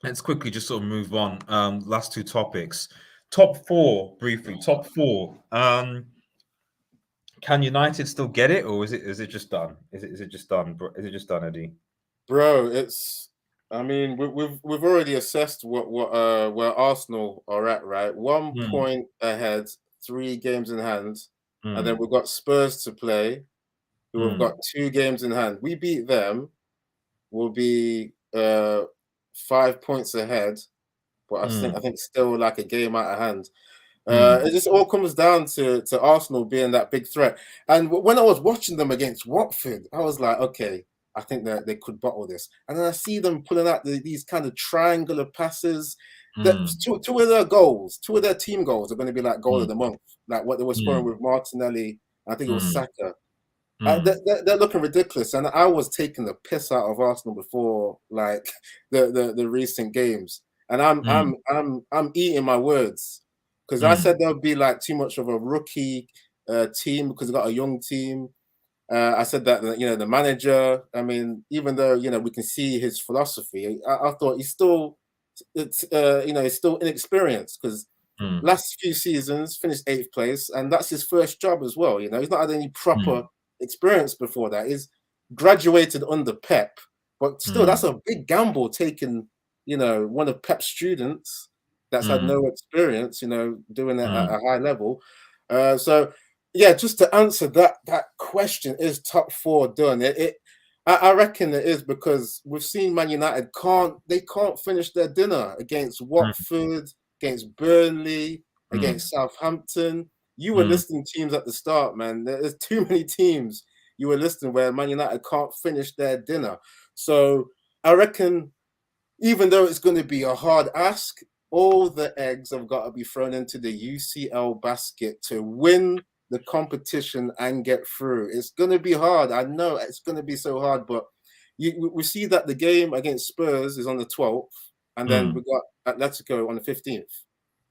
Let's quickly just sort of move on. Last two topics. Top four, briefly. Top four. Can United still get it, or is it just done? Is it just done? Is it just done, Eddie? Bro, it's. I mean, we've already assessed where Arsenal are at, right? 1 point ahead, 3 games in hand, and then we've got Spurs to play, who have got 2 games in hand. We beat them, we'll be 5 points ahead, but I think still like a game out of hand. It just all comes down to Arsenal being that big threat. And when I was watching them against Watford, I was like, okay, I think that they could bottle this. And then I see them pulling out these kind of triangular passes. That two of their goals, 2 of their team goals are going to be like goal of the month, like what they were scoring with Martinelli. I think it was Saka. They're looking ridiculous, and I was taking the piss out of Arsenal before, like the recent games, and I'm eating my words because I said there would be like too much of a rookie team because they got a young team. I said that the manager. I mean, even though we can see his philosophy, I thought he's still he's still inexperienced because last few seasons finished 8th place, and that's his first job as well. He's not had any proper experience before that. He's graduated under Pep, but still that's a big gamble taking one of Pep's students that's had no experience doing it at a high level. So yeah, just to answer that question, is top 4 done? I reckon it is, because we've seen Man United can't finish their dinner against Watford, against Burnley, against Southampton. You were listing teams at the start, man. There's too many teams you were listing where Man United can't finish their dinner. So I reckon, even though it's going to be a hard ask, all the eggs have got to be thrown into the UCL basket to win the competition and get through. It's going to be hard. I know it's going to be so hard, but we see that the game against Spurs is on the 12th, and then we got Atletico on the 15th.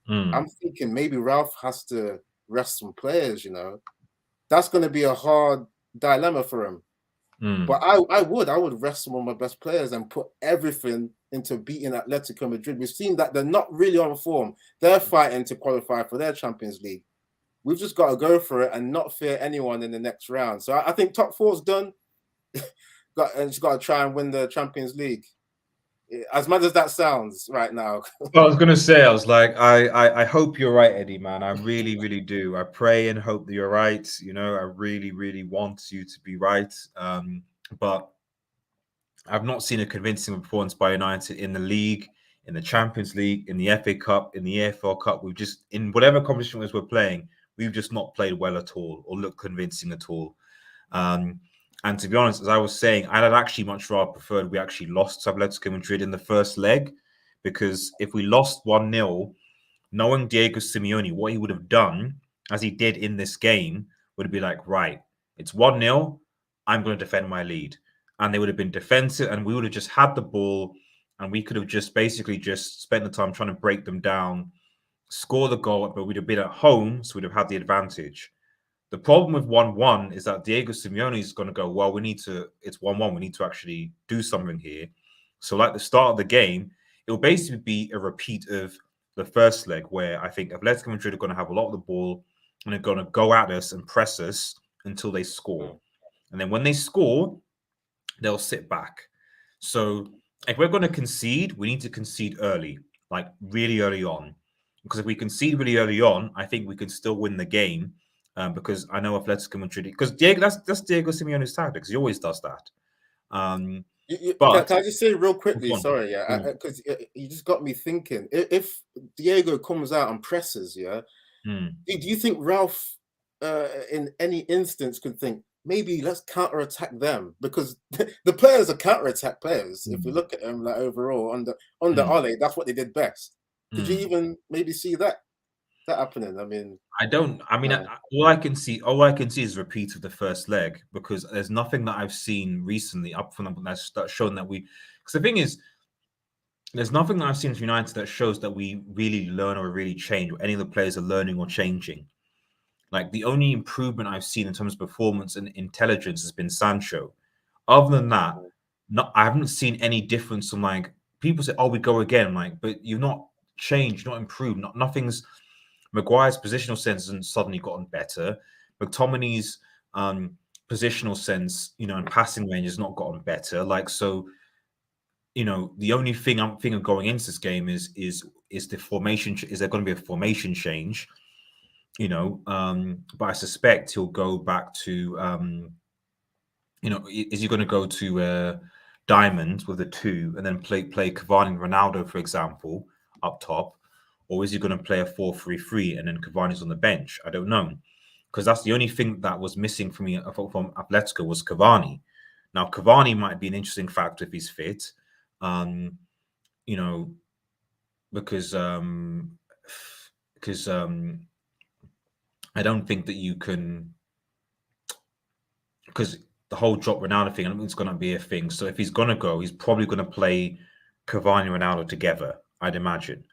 I'm thinking maybe Ralf has to rest some players, That's going to be a hard dilemma for him. But I would rest some of my best players and put everything into beating Atletico Madrid. We've seen that they're not really on form. They're fighting to qualify for their Champions League. We've just got to go for it and not fear anyone in the next round. So I think top 4's done. Just got to try and win the Champions League. As mad as that sounds right now. I was going to say, I was like, I hope you're right, Eddie, man. I really, really do. I pray and hope that you're right. I really, really want you to be right. But I've not seen a convincing performance by United in the league, in the Champions League, in the FA Cup, in the AFL Cup. We've just, in whatever competition we're playing, we've just not played well at all or looked convincing at all. And to be honest, as I was saying, I'd actually much rather preferred we actually lost to Atletico Madrid in the first leg, because if we lost 1-0, knowing Diego Simeone, what he would have done, as he did in this game, would be like, right, it's 1-0, I'm going to defend my lead. And they would have been defensive, and we would have just had the ball, and we could have just basically just spent the time trying to break them down, score the goal, but we'd have been at home, so we'd have had the advantage. The problem with 1-1 is that Diego Simeone is going to go, well, it's 1-1. We need to actually do something here. So, like the start of the game, it will basically be a repeat of the first leg, where I think Atletico Madrid are going to have a lot of the ball and they're going to go at us and press us until they score. And then when they score, they'll sit back. So, if we're going to concede, we need to concede early, like really early on. Because if we concede really early on, I think we can still win the game. Because I know Atletico Madrid, because that's Diego Simeone's tactics. He always does that. But can I just say real quickly? Go on. Sorry, because you just got me thinking. If Diego comes out and presses, do you think Ralf, in any instance, could think maybe let's counter attack them? Because the players are counter attack players. If you look at them, like overall under Ole, that's what they did best. Could you even maybe see that happening? I mean, all I can see is a repeat of the first leg, because there's nothing that I've seen recently up from them that's shown that we. Because the thing is, there's nothing that I've seen from United that shows that we really learn or really change, or any of the players are learning or changing. Like, the only improvement I've seen in terms of performance and intelligence has been Sancho. Other than that, I haven't seen any difference. From, like, people say, "Oh, we go again," like, but you've not changed, not improved, nothing's. Maguire's positional sense hasn't suddenly gotten better. McTominay's positional sense, and passing range has not gotten better. Like, so, the only thing I'm thinking of going into this game is the formation. Is there going to be a formation change? But I suspect he'll go back to, is he going to go to diamond with a 2 and then play Cavani and Ronaldo, for example, up top? Or is he going to play a 4-3-3 and then Cavani's on the bench? I don't know. Because that's the only thing that was missing for me from Atletico was Cavani. Now, Cavani might be an interesting factor if he's fit. Because I don't think that you can, because the whole drop Ronaldo thing, I don't think it's going to be a thing. So if he's going to go, he's probably going to play Cavani and Ronaldo together, I'd imagine.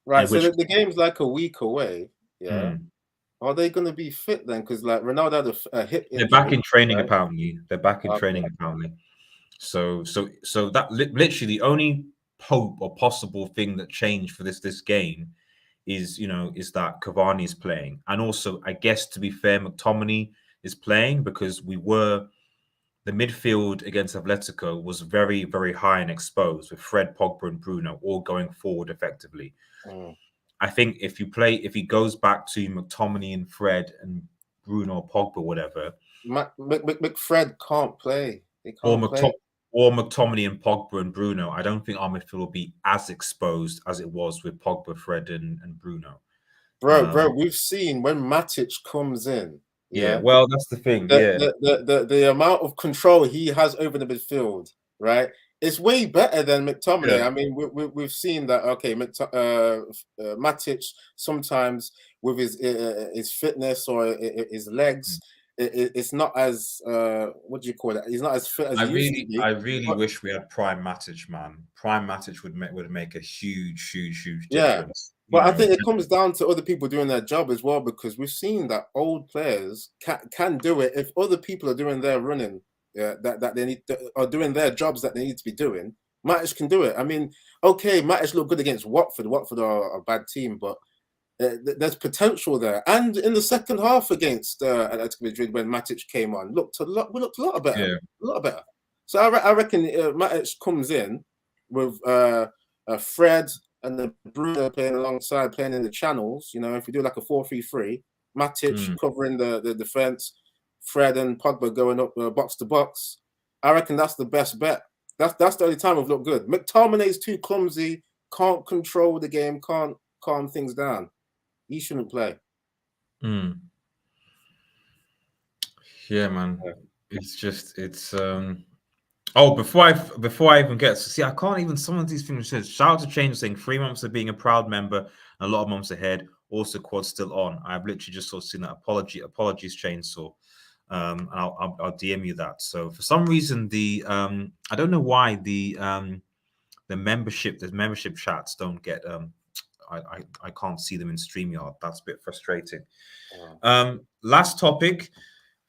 Right. So the game's like a week away. Yeah. Are they going to be fit then? Because like Ronaldo had a hip injury. They're back in training, right? Apparently. They're back in training, apparently. So that literally the only hope or possible thing that changed for this game is that Cavani is playing, and also, I guess, to be fair, McTominay is playing, because the midfield against Atletico was very, very high and exposed, with Fred, Pogba, and Bruno all going forward effectively. I think if he goes back to McTominay and Fred and Bruno or Pogba, whatever, McFred can't play. They can't play. Or McTominay and Pogba and Bruno, I don't think our midfield will be as exposed as it was with Pogba, Fred, and Bruno. Bro, we've seen when Matic comes in. Yeah, well, that's the thing. The amount of control he has over the midfield, right? It's way better than McTominay. Yeah. I mean, we've seen that. Okay, Matic sometimes with his fitness or his legs. It's not as what do you call it? He's not as fit as he used to be. I really wish we had prime Matic, man. Prime Matic would make a huge difference. Yeah, but I think it comes down to other people doing their job as well, because we've seen that old players can do it if other people are doing their running, that they are doing their jobs that they need to be doing. Matic can do it. I mean, okay, Matic looked good against Watford. Watford are a bad team, but there's potential there. And in the second half against Atletico Madrid, when Matic came on, we looked a lot better. Yeah. A lot better. So I reckon Matic comes in with Fred and the Bruno playing alongside, playing in the channels. If we do like a 4-3-3, Matic covering the defense, Fred and Pogba going up box to box. I reckon that's the best bet. That's the only time we've looked good. McTominay's too clumsy, can't control the game, can't calm things down. He shouldn't play. Yeah, man. It's Oh, before I even get to see, I can't even. Some of these things says shout out to Change saying 3 months of being a proud member and a lot of months ahead. Also, quad still on. I've literally just sort of seen that. Apologies, Chainsaw. I'll DM you that. So for some reason, I don't know why the membership chats don't get I can't see them in StreamYard. That's a bit frustrating. Last topic.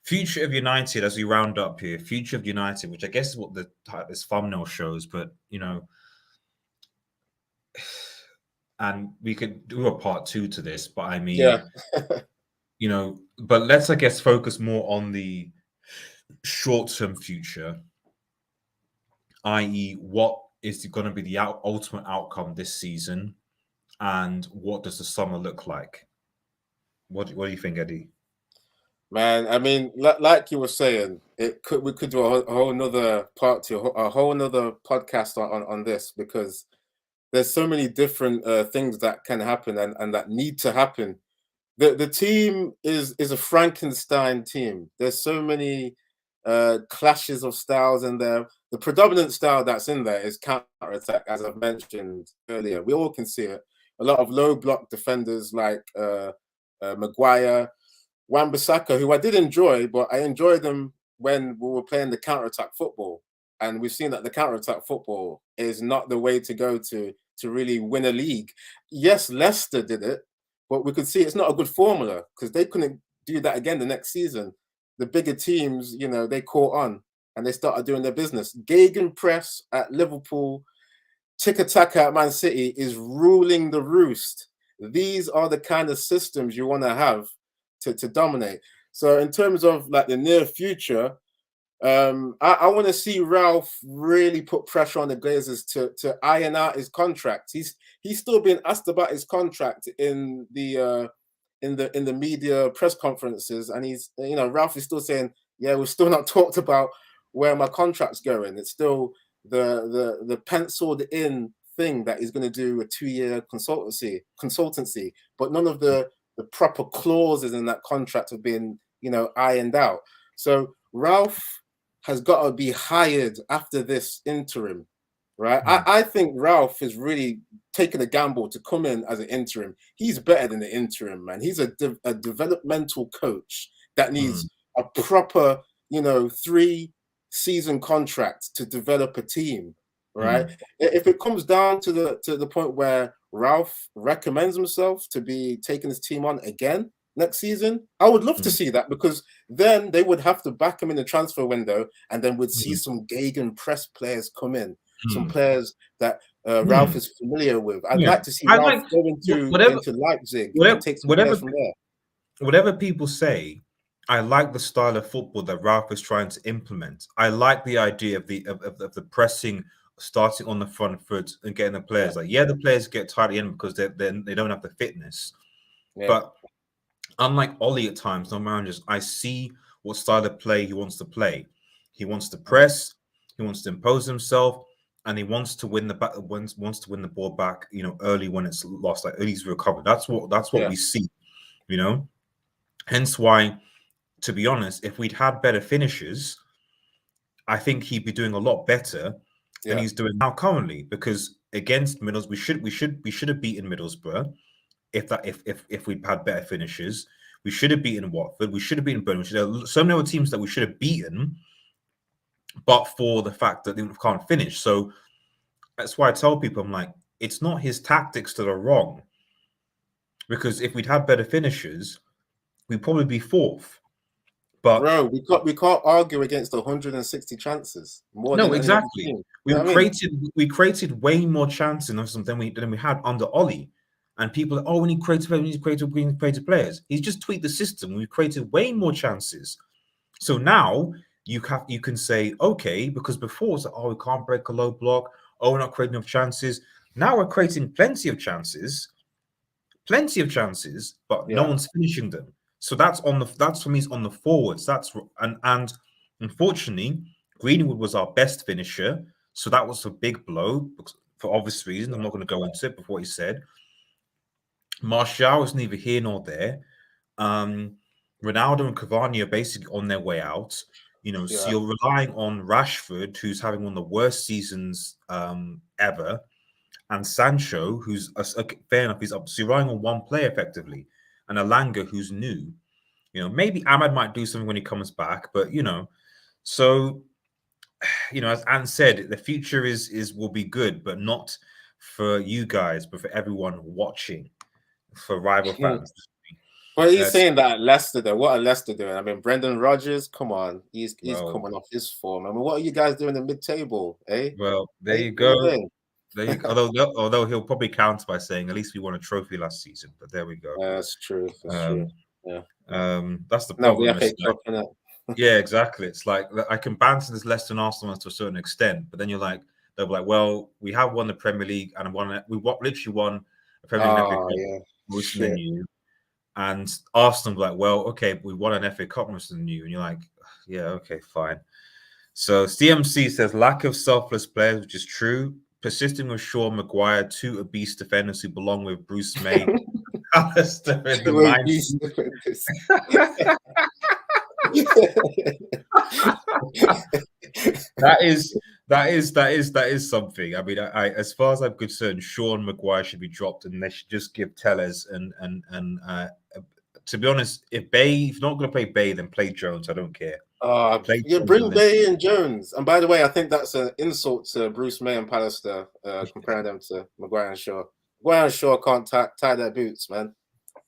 Future of United, as we round up here, Future of United, which I guess is what this thumbnail shows, but and we could do a part 2 to this, but I mean, but let's, I guess, focus more on the short-term future, i.e., what is going to be the ultimate outcome this season, and what does the summer look like? What do you think, Eddie? Man, I mean, like you were saying, we could do a whole nother part to a whole nother podcast on this, because there's so many different things that can happen and that need to happen. The team is a Frankenstein team. There's so many clashes of styles in there. The predominant style that's in there is counter-attack, as I've mentioned earlier. We all can see it. A lot of low block defenders like Maguire, Wan-Bissaka, who I did enjoy, but I enjoyed them when we were playing the counter-attack football. And we've seen that the counter-attack football is not the way to go to really win a league. Yes, Leicester did it, but we could see it's not a good formula, because they couldn't do that again the next season. The bigger teams, they caught on and they started doing their business. Gegenpress at Liverpool, tiki-taka at Man City is ruling the roost. These are the kind of systems you want to have to dominate. So in terms of like the near future, I want to see Ralf really put pressure on the Glazers to iron out his contract. He's still being asked about his contract in the media press conferences, and he's Ralf is still saying, yeah, we've still not talked about where my contract's going. It's still the penciled in thing that he's going to do a 2-year consultancy, but none of the proper clauses in that contract have been ironed out. So Ralf has got to be hired after this interim, right? I think Ralf is really taking a gamble to come in as an interim. He's better than the interim, man. He's a developmental coach that needs a proper 3-season contract to develop a team, right? If it comes down to the point where Ralf recommends himself to be taking his team on again next season, I would love to see that, because then they would have to back him in the transfer window, and then we'd see some Gegenpress players come in, some players that Ralf is familiar with. I'd like to see Ralf go into Leipzig and take some players from there. Whatever people say, I like the style of football that Ralf is trying to implement. I like the idea of the pressing, starting on the front foot and getting the players. The players get tired at the end because they don't have the fitness. But unlike Ollie at times, no managers, I see what style of play he wants to play. He wants to press, he wants to impose himself, and he wants to win the ball back, early when it's lost, like early to recover. That's what we see, Hence why, to be honest, if we'd had better finishes, I think he'd be doing a lot better than he's doing now currently. Because against Middlesbrough, we should have beaten Middlesbrough. If we'd had better finishes, we should have beaten Watford. We should have beaten Burnley. There are so many other teams that we should have beaten, but for the fact that they can't finish. So that's why I tell people, I'm like, it's not his tactics that are wrong. Because if we'd had better finishes, we'd probably be fourth. But bro, we can't argue against 160 chances. Exactly. We created way more chances than we had under Ollie. And people are, we need creative players. He's just tweaked the system. We created way more chances. So now you can say, okay, because before it's like, we can't break a low block. We're not creating enough chances. Now we're creating plenty of chances, but no one's finishing them. So that's for me, it's on the forwards. And unfortunately, Greenwood was our best finisher. So that was a big blow for obvious reasons. I'm not going to go into it before he said. Martial is neither here nor there. Ronaldo and Cavani are basically on their way out. So you're relying on Rashford, who's having one of the worst seasons ever, and Sancho, who's fair enough, he's up. So you're relying on one player effectively, and Alanga, who's new. Maybe Ahmad might do something when he comes back, but so as Anne said, the future will be good, but not for you guys, but for everyone watching, for rival fans. Well, he's saying that at Leicester, though. What are Leicester doing? I mean, Brendan Rodgers, come on, he's coming off his form. I mean, what are you guys doing in mid-table? Well, there you go. Although he'll probably counter by saying, at least we won a trophy last season. But there we go. That's true. That's true. Yeah. That's the problem. The FA Cup, innit? Yeah, exactly. It's like I can banter this Leicester and Arsenal ones to a certain extent, but then they'll be like, well, we have won the Premier League and literally won a Premier League and FA Cup most than you. And Arsenal like, well, okay, we won an FA Cup most than you, and you're like, yeah, okay, fine. So CMC says lack of selfless players, which is true. Persisting with Shaw, Maguire, two obese defenders who belong with Bruce May, Alistair in the that is something. I mean, I as far as I'm concerned, Shaw and Maguire should be dropped, and they should just give Tellez and to be honest, if you're not going to play Bay, then play Jones. I don't care. Bring Bay and Jones. And by the way, I think that's an insult to Bruce May and Pallister, comparing them to Maguire and Shaw. Maguire and Shaw can't tie their boots, man.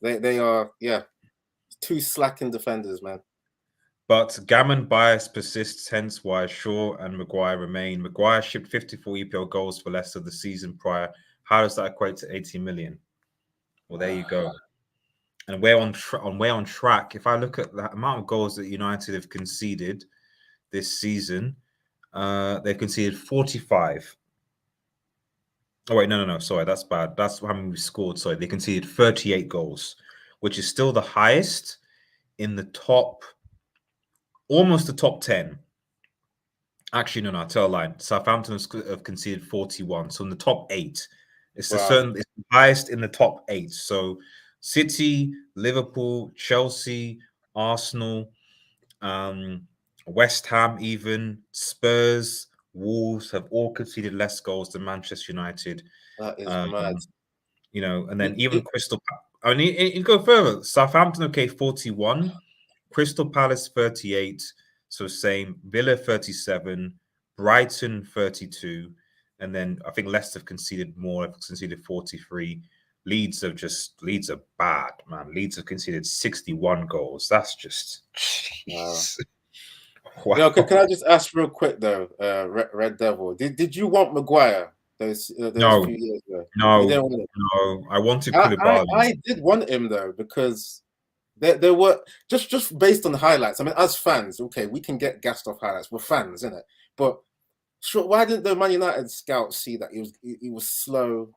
They are, two slacking defenders, man. But gammon bias persists, hence why Shaw and Maguire remain. Maguire shipped 54 EPL goals for Leicester the season prior. How does that equate to 80 million? Well, there you go. And we're on track. If I look at the amount of goals that United have conceded this season, they've conceded 45. Oh, wait, no. Sorry, that's bad. That's how many we scored. Sorry, they conceded 38 goals, which is still the highest in the top, almost the top 10. Actually, no, I tell a lie. Southampton have conceded 41. So in the top 8, it's it's the highest in the top 8. So City, Liverpool, Chelsea, Arsenal, West Ham, even Spurs, Wolves have all conceded less goals than Manchester United. That is mad. And then even Crystal. I mean, you go further. Southampton, 41, Crystal Palace 38, so same. Villa 37, Brighton 32, and then I think Leicester have conceded more. Have conceded 43. Leeds are bad, man. Leeds have conceded 61 goals. That's just wow. Can I just ask real quick though, Red Devil? Did you want Maguire those no, few years ago? No. I wanted Koulibaly. I did want him though, because there were just based on the highlights. I mean, as fans, okay, we can get gassed off highlights. We're fans, isn't it? But why didn't the Man United scouts see that he was slow?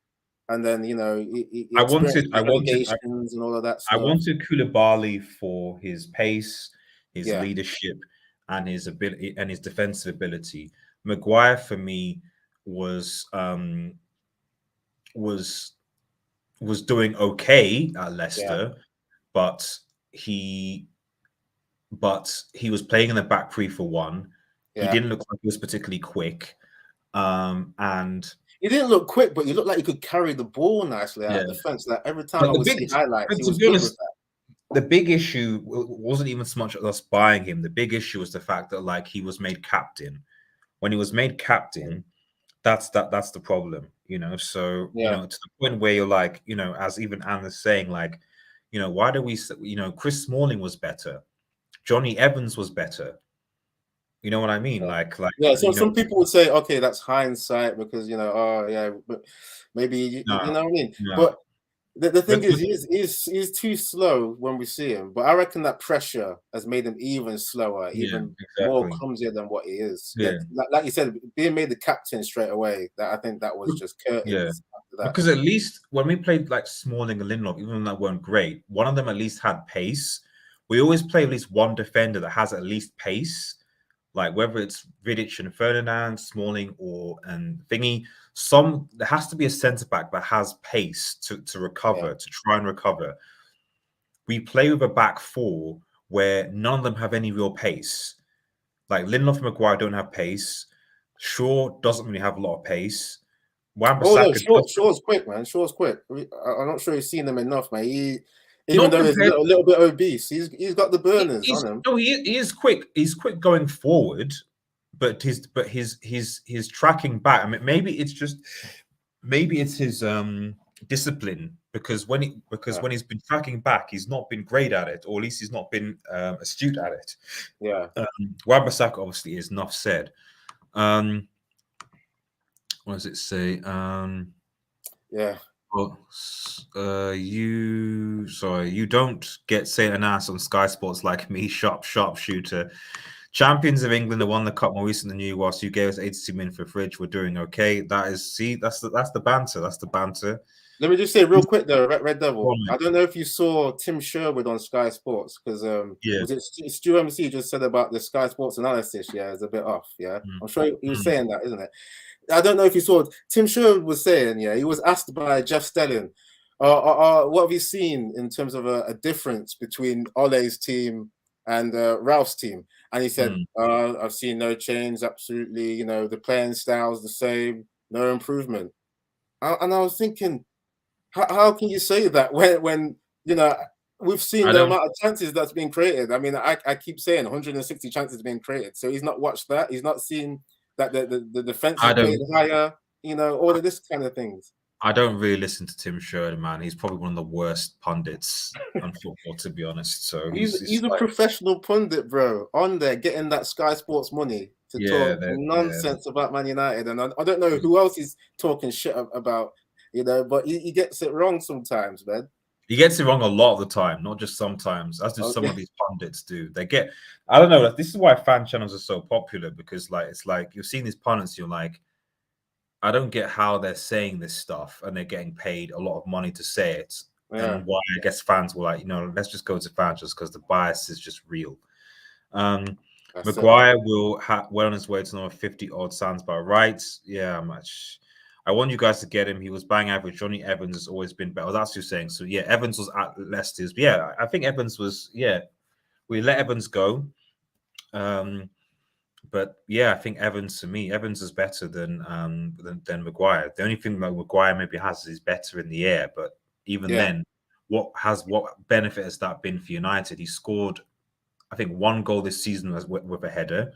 And then I wanted and all of that stuff. I wanted Koulibaly for his pace, his leadership, and his ability and his defensive ability. Maguire for me was doing okay at Leicester, but he was playing in the back three for one. He didn't look like he was particularly quick, and. He didn't look quick, but he looked like he could carry the ball nicely out of defense. Like every time I would see highlights, he was good with that. The big issue wasn't even so much us buying him. The big issue was the fact that he was made captain. When he was made captain, that's the problem, So to the point where you're like, as even Anna's saying, why do we, Chris Smalling was better, Johnny Evans was better. You know what I mean? So some people would say, okay, that's hindsight because but maybe you know what I mean. No. But the thing is, he's too slow when we see him. But I reckon that pressure has made him even slower, even more clumsier than what he is. Yeah. Like you said, being made the captain straight away, I think that was just curtains. Yeah. After that. Because at least when we played Smalling and Lindelof, even though that weren't great, one of them at least had pace. We always play at least one defender that has at least pace. Whether it's Vidic and Ferdinand, Smalling, and Thingy, there has to be a centre back that has pace to recover, to try and recover. We play with a back four where none of them have any real pace. Lindelof and Maguire don't have pace. Shaw doesn't really have a lot of pace. Shaw's quick, man. Shaw's quick. I'm not sure he's seen them enough, man. Even Not though he's a compared. little bit obese, he's got the burners He's on him. no, he is quick. He's quick going forward, but his tracking back. I mean, maybe it's his discipline because when he's been tracking back, he's not been great at it, or at least he's not been astute at it. Yeah. Wan-Bissaka obviously is enough said. What does it say? Yeah. Well, you don't get Saint and ass on Sky Sports like me, sharpshooter. Champions of England have won the cup more recently than you, whilst you gave us 82 million for Fridge. We're doing okay. That's the banter. That's the banter. Let me just say real quick though, Red Devil. Go on, I don't know if you saw Tim Sherwood on Sky Sports because yeah. was it Stu MC just said about the Sky Sports analysis? Yeah, it's a bit off. Yeah, I'm sure he was saying that, isn't it? I don't know if you saw Tim Sherwood was saying. Yeah, he was asked by Jeff Stelling, what have you seen in terms of a difference between Ole's team and Ralph's team? And he said, I've seen no change. Absolutely, the playing style's the same, no improvement. And I was thinking, how can you say that when we've seen the amount of chances that's been created? I mean, I keep saying 160 chances being created. So he's not watched that. He's not seen that the defense is played higher. All of this kind of things. I don't really listen to Tim Sherwood, man. He's probably one of the worst pundits on football, to be honest. So he's a professional pundit, bro, on there getting that Sky Sports money to talk nonsense about Man United, and I don't know who else he's talking shit about. But he gets it wrong sometimes, man. He gets it wrong a lot of the time, not just sometimes, as do some of these pundits do. I don't know. This is why fan channels are so popular, because it's like you're seeing these pundits, you're like, I don't get how they're saying this stuff and they're getting paid a lot of money to say it. Yeah. And why I guess fans were like, let's just go to fans just because the bias is just real. Maguire will well on his way to number 50 odd, sounds about right. Yeah, much. I want you guys to get him. He was bang average. Johnny Evans has always been better. That's what you're saying. So yeah, Evans was at Leicester's. But yeah, I think Evans was. Yeah, we let Evans go. But yeah, I think Evans is better than Maguire. The only thing that Maguire maybe has is better in the air. But even then, what benefit has that been for United? He scored, I think, 1 goal this season with a header.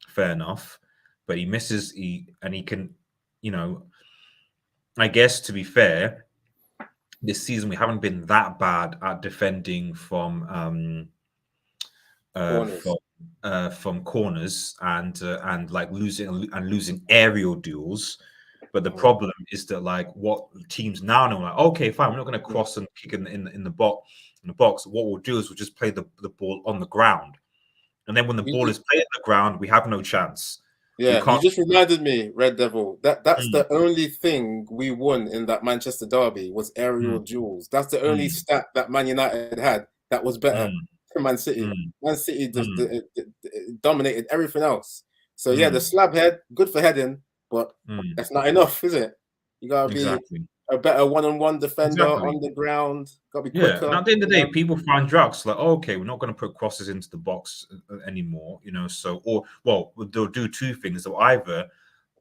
Fair enough, but he misses. He can, I guess, to be fair, this season we haven't been that bad at defending from corners and like losing aerial duels. But the problem is that what teams now know, okay, fine, we're not going to cross and kick in the box. What we'll do is we'll just play the ball on the ground, and then when the ball is played on the ground, we have no chance. Yeah, you just reminded me, Red Devil, that's the only thing we won in that Manchester derby was aerial duels. That's the only stat that Man United had that was better than Man City. Man City just dominated everything else. So yeah, the slab head, good for heading, but that's not enough, is it? You gotta be a better one-on-one defender on the ground. Gotta be quicker. And at the end of the day, people find drugs like, okay, we're not going to put crosses into the box anymore, So, they'll do 2 things. They'll either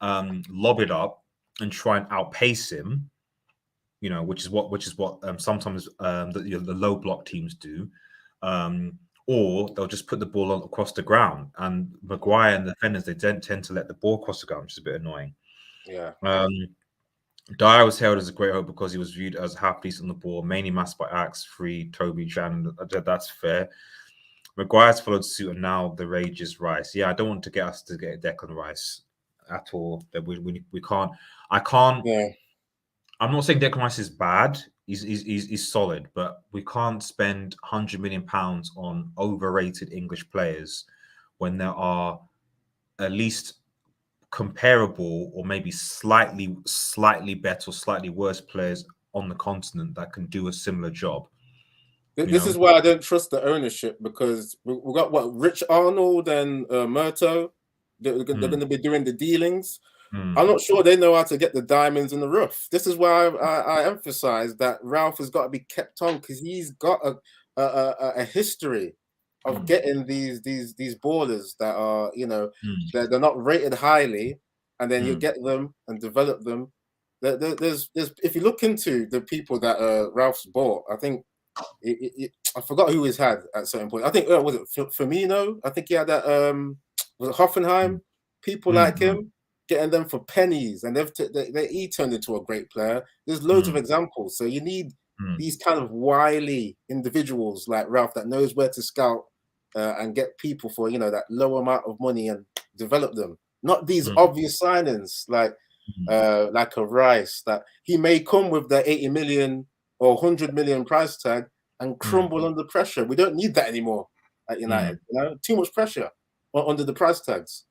lob it up and try and outpace him, which is what sometimes the low block teams do, or they'll just put the ball across the ground. And Maguire and the defenders, they don't tend to let the ball cross the ground, which is a bit annoying. Yeah. Dyer was hailed as a great hope because he was viewed as half decent on the ball, mainly masked by Axe, Free, Toby, Jan. That's fair. Maguire's followed suit, and now the rage is Rice. Yeah, I don't want to get us to get Declan Rice at all. That we can't. I can't. Yeah. I'm not saying Declan Rice is bad. He's solid, but we can't spend £100 million on overrated English players when there are at least comparable or maybe slightly better or slightly worse players on the continent that can do a similar job. This is why I don't trust the ownership, because we've got Rich Arnold and Murto. They're going to be doing the dealings. I'm not sure they know how to get the diamonds in the rough. This is why I emphasize that Ralph has got to be kept on, because he's got a history of getting these ballers that are, they're not rated highly, and then you get them and develop them. There's if you look into the people that Ralph's bought, I think I forgot who he's had at a certain point. I think was it Firmino? I think he had that. Was it Hoffenheim? People like him, getting them for pennies, and he turned into a great player. There's loads of examples. So you need these kind of wily individuals like Ralf that knows where to scout and get people for that low amount of money and develop them. Not these obvious signings like a Rice that he may come with the 80 million or 100 million price tag and crumble under pressure. We don't need that anymore at United. Too much pressure under the price tags.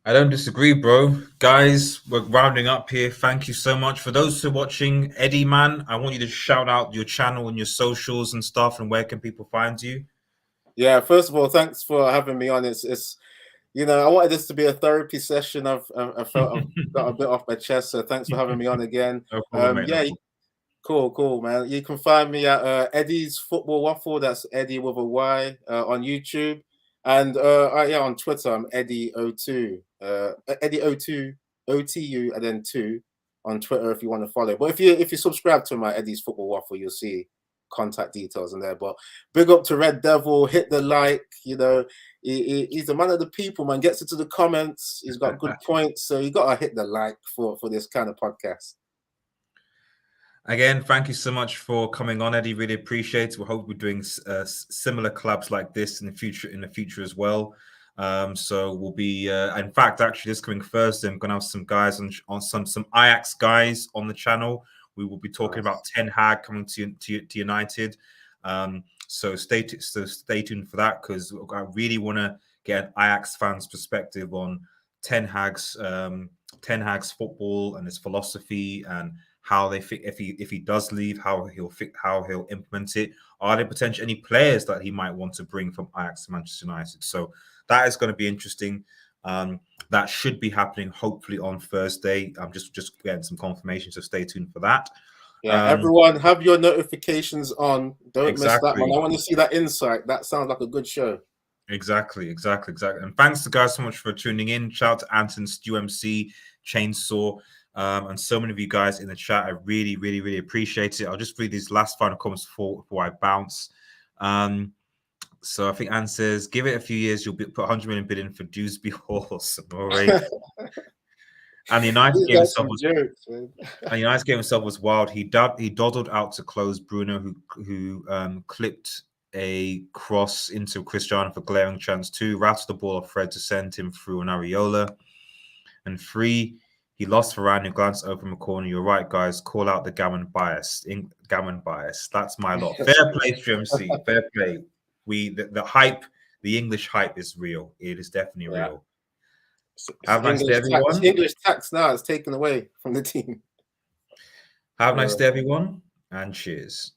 I don't disagree, bro. Guys, we're rounding up here. Thank you so much. For those who are watching, Eddy, man, I want you to shout out your channel and your socials and stuff, and where can people find you? Yeah, first of all, thanks for having me on. It's I wanted this to be a therapy session. I felt I've got a bit off my chest, so thanks for having me on again. No problem, mate, Cool, man. You can find me at Eddy's Football Waffle. That's Eddy with a Y on YouTube, and on Twitter I'm Eddy02, Eddy02 OTU and then 2 on Twitter if you want to follow. But if you subscribe to my Eddy's Football Waffle, you'll see contact details in there. But big up to Red Devil, hit the like. He's a man of the people, man. Gets into the comments. He's got good points, so you gotta hit the like for this kind of podcast. Again, thank you so much for coming on, Eddy. Really appreciate it. We hope we're doing similar collabs like this in the future as well. So we'll be, in fact, actually this coming Thursday, I'm gonna have some guys on some Ajax guys on the channel. We will be talking about Ten Hag coming to United. So stay tuned for that, because I really want to get an Ajax fans' perspective on Ten Hag's football and his philosophy, and how they think if he does leave, how he'll implement it. Are there potentially any players that he might want to bring from Ajax to Manchester United? So that is going to be interesting. That should be happening hopefully on Thursday. I'm just getting some confirmation, so stay tuned for that. Yeah, everyone have your notifications on. Don't miss that one. I want to see that insight. That sounds like a good show. Exactly. And thanks to guys so much for tuning in. Shout out to Anton, Stu MC, Chainsaw, and so many of you guys in the chat. I really, really, really appreciate it. I'll just read these last final comments before I bounce. So I think Anne says, give it a few years, you'll put 100 million bid in for Dewsbury Horse. And the United game itself was wild. He dawdled out to close Bruno, who clipped a cross into Cristiano for glaring chance 2, rattled the ball off Fred to send him through an Areola. And 3, he lost Varane, who glanced over the corner. You're right, guys. Call out the gammon bias. Gammon bias. That's my lot. Fair play, GMC. Fair play. The hype, the English hype is real. It is definitely real. Have a nice day, everyone. English tax now is taken away from the team. Have a nice day, everyone, and cheers.